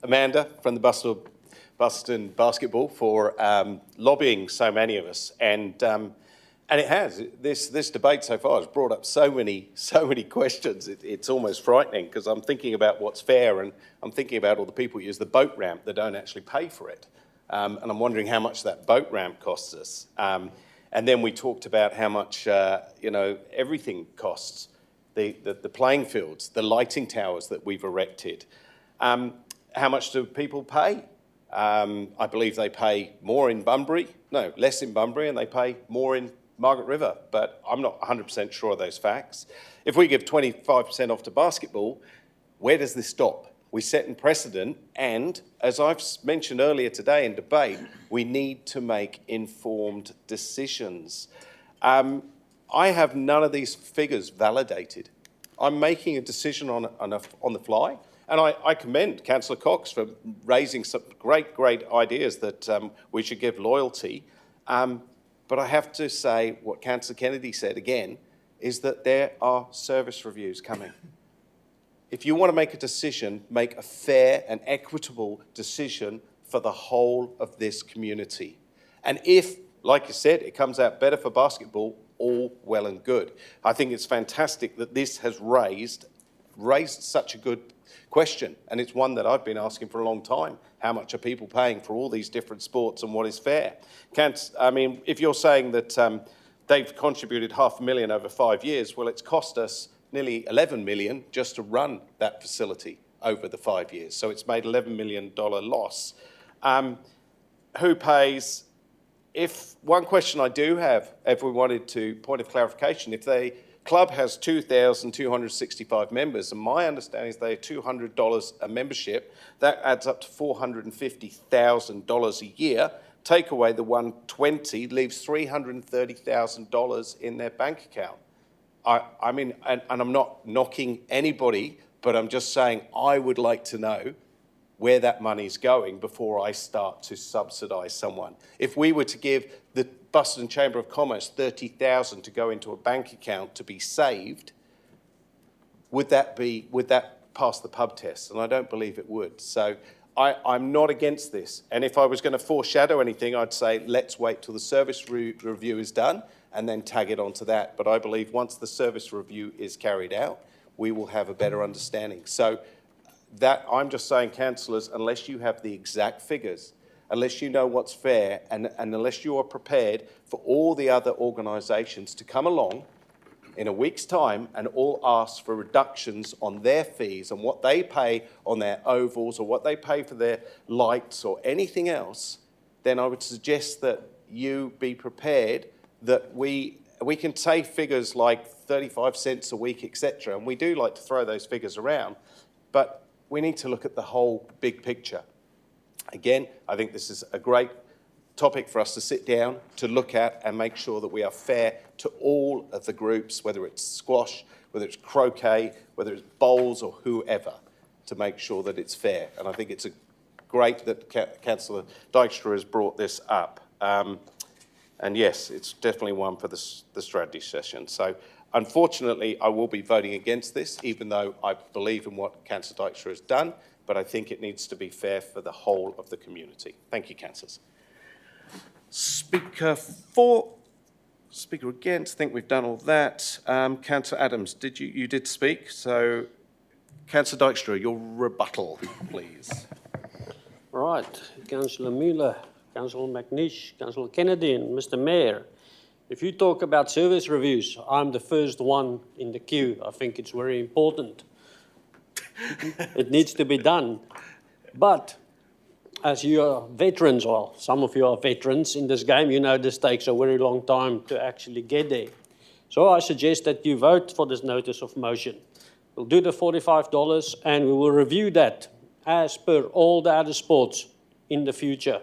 Amanda from the Busselton Basketball for lobbying so many of us, and it has. This debate so far has brought up so many questions. It's almost frightening, because I'm thinking about what's fair, and I'm thinking about all the people who use the boat ramp that don't actually pay for it, and I'm wondering how much that boat ramp costs us. And then we talked about how much everything costs. The playing fields, the lighting towers that we've erected. How much do people pay? I believe they pay more in Bunbury, no, less in Bunbury, and they pay more in Margaret River, but I'm not 100% sure of those facts. If we give 25% off to basketball, where does this stop? We set in precedent, and as I've mentioned earlier today in debate, we need to make informed decisions. I have none of these figures validated. I'm making a decision on the fly, and I commend Councillor Cox for raising some great ideas that we should give loyalty. But I have to say what Councillor Kennedy said again, is that there are service reviews coming. If you want to make a decision, make a fair and equitable decision for the whole of this community. And if, like you said, it comes out better for basketball, all well and good. I think it's fantastic that this has raised such a good question, and it's one that I've been asking for a long time. How much are people paying for all these different sports, and what is fair? If you're saying that they've contributed $500,000 over 5 years, well, it's cost us nearly 11 million just to run that facility over the 5 years. So it's made $11 million loss. Who pays? One question I do have, if we wanted to, point of clarification, if the club has 2,265 members, and my understanding is they're $200 a membership, that adds up to $450,000 a year. Take away the 120, leaves $330,000 in their bank account. And I'm not knocking anybody, but I'm just saying I would like to know where that money's going before I start to subsidise someone. If we were to give the Busselton Chamber of Commerce $30,000 to go into a bank account to be saved, would that pass the pub test? And I don't believe it would. So I'm not against this. And if I was going to foreshadow anything, I'd say let's wait till the service review is done and then tag it onto that. But I believe once the service review is carried out, we will have a better understanding. So that I'm just saying, councillors, unless you have the exact figures, unless you know what's fair, and unless you are prepared for all the other organisations to come along in a week's time and all ask for reductions on their fees and what they pay on their ovals or what they pay for their lights or anything else, then I would suggest that you be prepared that we can say figures like 35 cents a week, etc., and we do like to throw those figures around, but we need to look at the whole big picture. Again, I think this is a great topic for us to sit down, to look at and make sure that we are fair to all of the groups, whether it's squash, whether it's croquet, whether it's bowls or whoever, to make sure that it's fair. And I think it's great that Councillor Dykstra has brought this up. And yes, it's definitely one for the strategy session. So unfortunately, I will be voting against this, even though I believe in what Councillor Dykstra has done, but I think it needs to be fair for the whole of the community. Thank you, councillors. Speaker against, I think we've done all that. Councillor Adams, you did speak, so Councillor Dykstra, your rebuttal, please. Right, Councillor Mueller, Councillor McNish, Councillor Kennedy and Mr Mayor, if you talk about service reviews, I'm the first one in the queue. I think it's very important. It needs to be done. But as you are veterans, well, some of you are veterans in this game, you know this takes a very long time to actually get there. So I suggest that you vote for this notice of motion. We'll do the $45 and we will review that as per all the other sports in the future.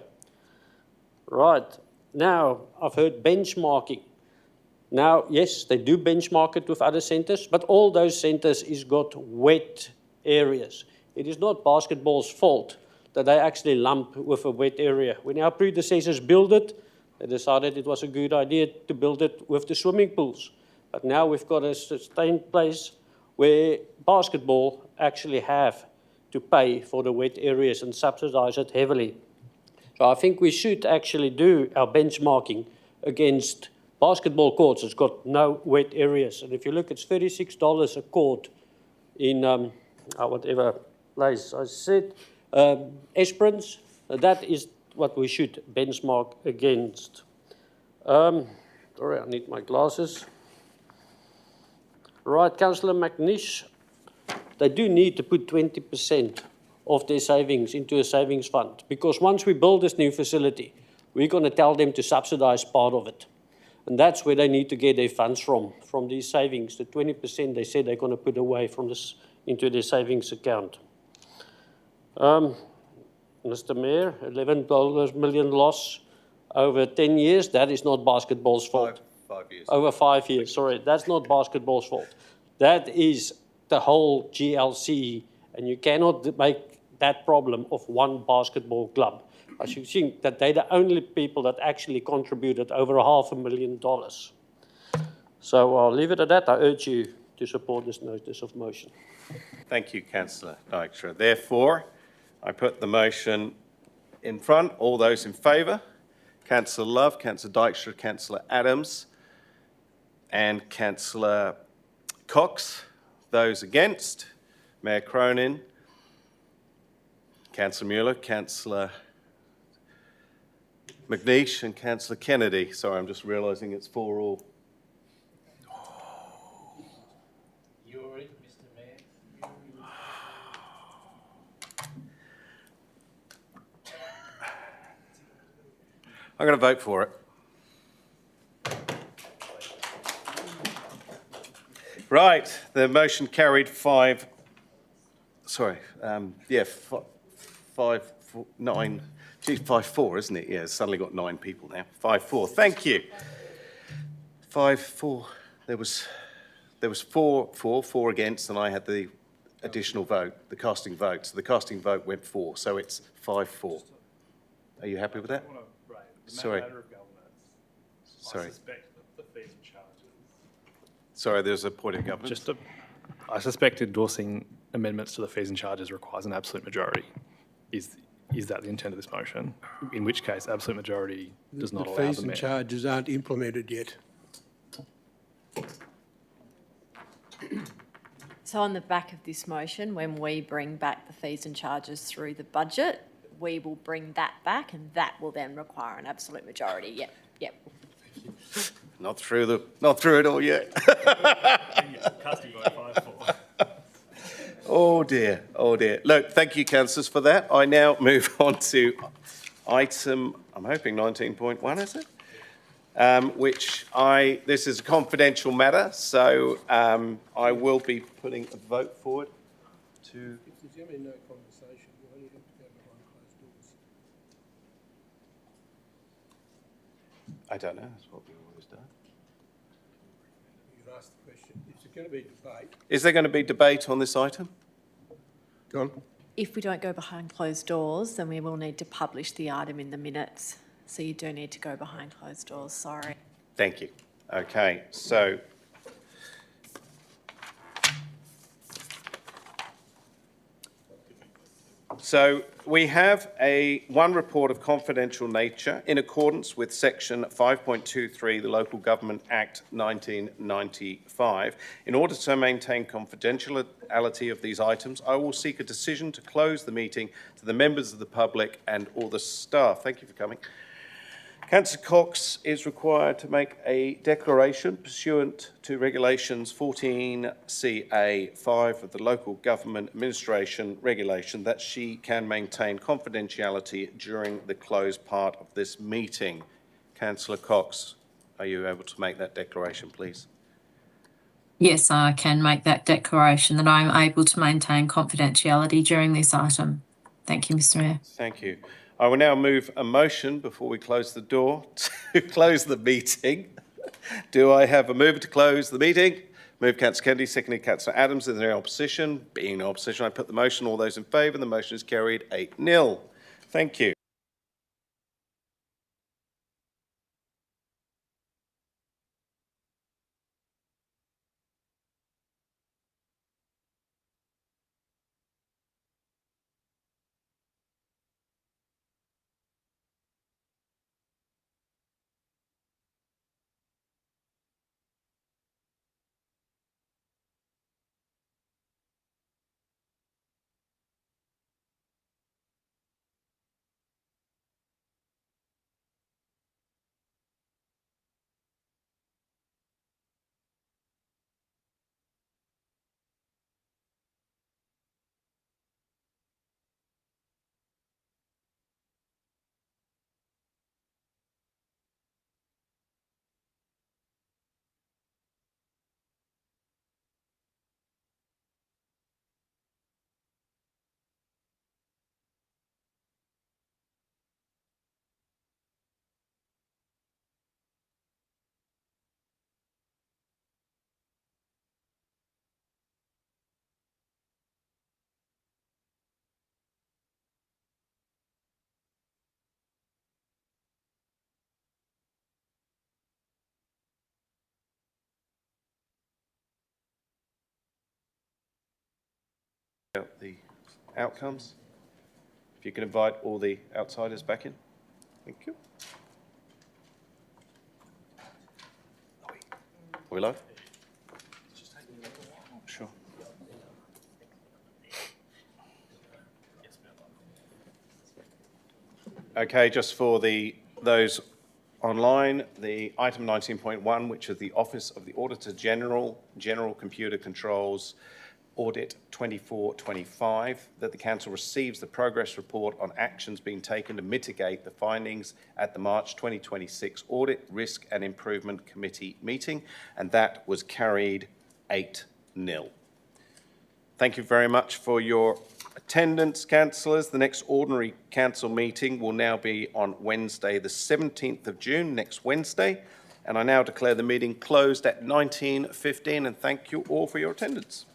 Right, now I've heard benchmarking. Now, yes, they do benchmark it with other centres, but all those centres is got wet areas. It is not basketball's fault that they actually lump with a wet area. When our predecessors built it, they decided it was a good idea to build it with the swimming pools. But now we've got a sustained place where basketball actually have to pay for the wet areas and subsidise it heavily. So I think we should actually do our benchmarking against basketball courts. It's got no wet areas. And if you look, it's $36 a court in whatever place I said. Esperance, that is what we should benchmark against. Sorry, I need my glasses. Right, Councillor McNish, they do need to put 20% of their savings into a savings fund, because once we build this new facility, we're going to tell them to subsidise part of it. And that's where they need to get their funds from these savings. The 20% they said they're going to put away from this into their savings account. Mr Mayor, $11 million loss over 10 years, that is not basketball's fault. 5 years. Over 5 years, sorry, that's not basketball's fault. That is the whole GLC, and you cannot make that problem of one basketball club. I should think that they're the only people that actually contributed over $500,000. So I'll leave it at that. I urge you to support this notice of motion. Thank you, Councillor Dykstra. Therefore, I put the motion in front. All those in favour? Councillor Love, Councillor Dykstra, Councillor Adams and Councillor Cox. Those against? Mayor Cronin, Councillor Mueller, Councillor McNish and Councillor Kennedy. Sorry, I'm just realising it's 4-4. You're in, Mr Mayor. I'm going to vote for it. Right, the motion carried 5-4, isn't it? Yeah, it's suddenly got 9 people now. 5-4, thank you. 5-4, there was 4 against, and I had the additional vote, the casting vote. So the casting vote went 4, so it's 5-4. Are you happy with that? Sorry. Sorry. Sorry, there's a point of governance. I suspect endorsing amendments to the fees and charges requires an absolute majority. Is that the intent of this motion? In which case, absolute majority does not allow the fees and charges aren't implemented yet. So on the back of this motion, when we bring back the fees and charges through the budget, we will bring that back and that will then require an absolute majority. Yep. Not through it all yet. Casting vote 5-4. Oh dear. Look, thank you, councillors, for that. I now move on to item, I'm hoping 19.1, is it? This is a confidential matter, so I will be putting a vote forward to... If there's going to be no conversation, why do you have to go behind closed doors? I don't know, that's what we've always done. You can ask the question. Is there going to be debate? Is there going to be debate on this item? Go on. if we don't go behind closed doors, then we will need to publish the item in the minutes. So you do need to go behind closed doors, sorry. Thank you. Okay, so we have one report of confidential nature in accordance with section 5.23 the Local Government Act 1995. In order to maintain confidentiality of these items, I will seek a decision to close the meeting to the members of the public and all the staff. Thank you for coming. Councillor Cox is required to make a declaration pursuant to regulations 14CA5 of the Local Government Administration Regulation that she can maintain confidentiality during the closed part of this meeting. Councillor Cox, are you able to make that declaration, please? Yes, I can make that declaration that I am able to maintain confidentiality during this item. Thank you, Mr. Mayor. Thank you. I will now move a motion before we close the door to close the meeting. Do I have a mover to close the meeting? Move Councillor Kennedy, seconded Councillor Adams. Is there any opposition? Being no opposition, I put the motion. All those in favour, the motion is carried 8-0. Thank you. The outcomes. If you can invite all the outsiders back in. Thank you. Are we live? Sure. Okay, just for those online, the item 19.1, which is the Office of the Auditor General, General Computer Controls, Audit 2425, that the Council receives the progress report on actions being taken to mitigate the findings at the March 2026 Audit, Risk and Improvement Committee meeting, and that was carried 8-0. Thank you very much for your attendance, councillors. The next ordinary council meeting will now be on Wednesday, the 17th of June, next Wednesday, and I now declare the meeting closed at 19:15, and thank you all for your attendance.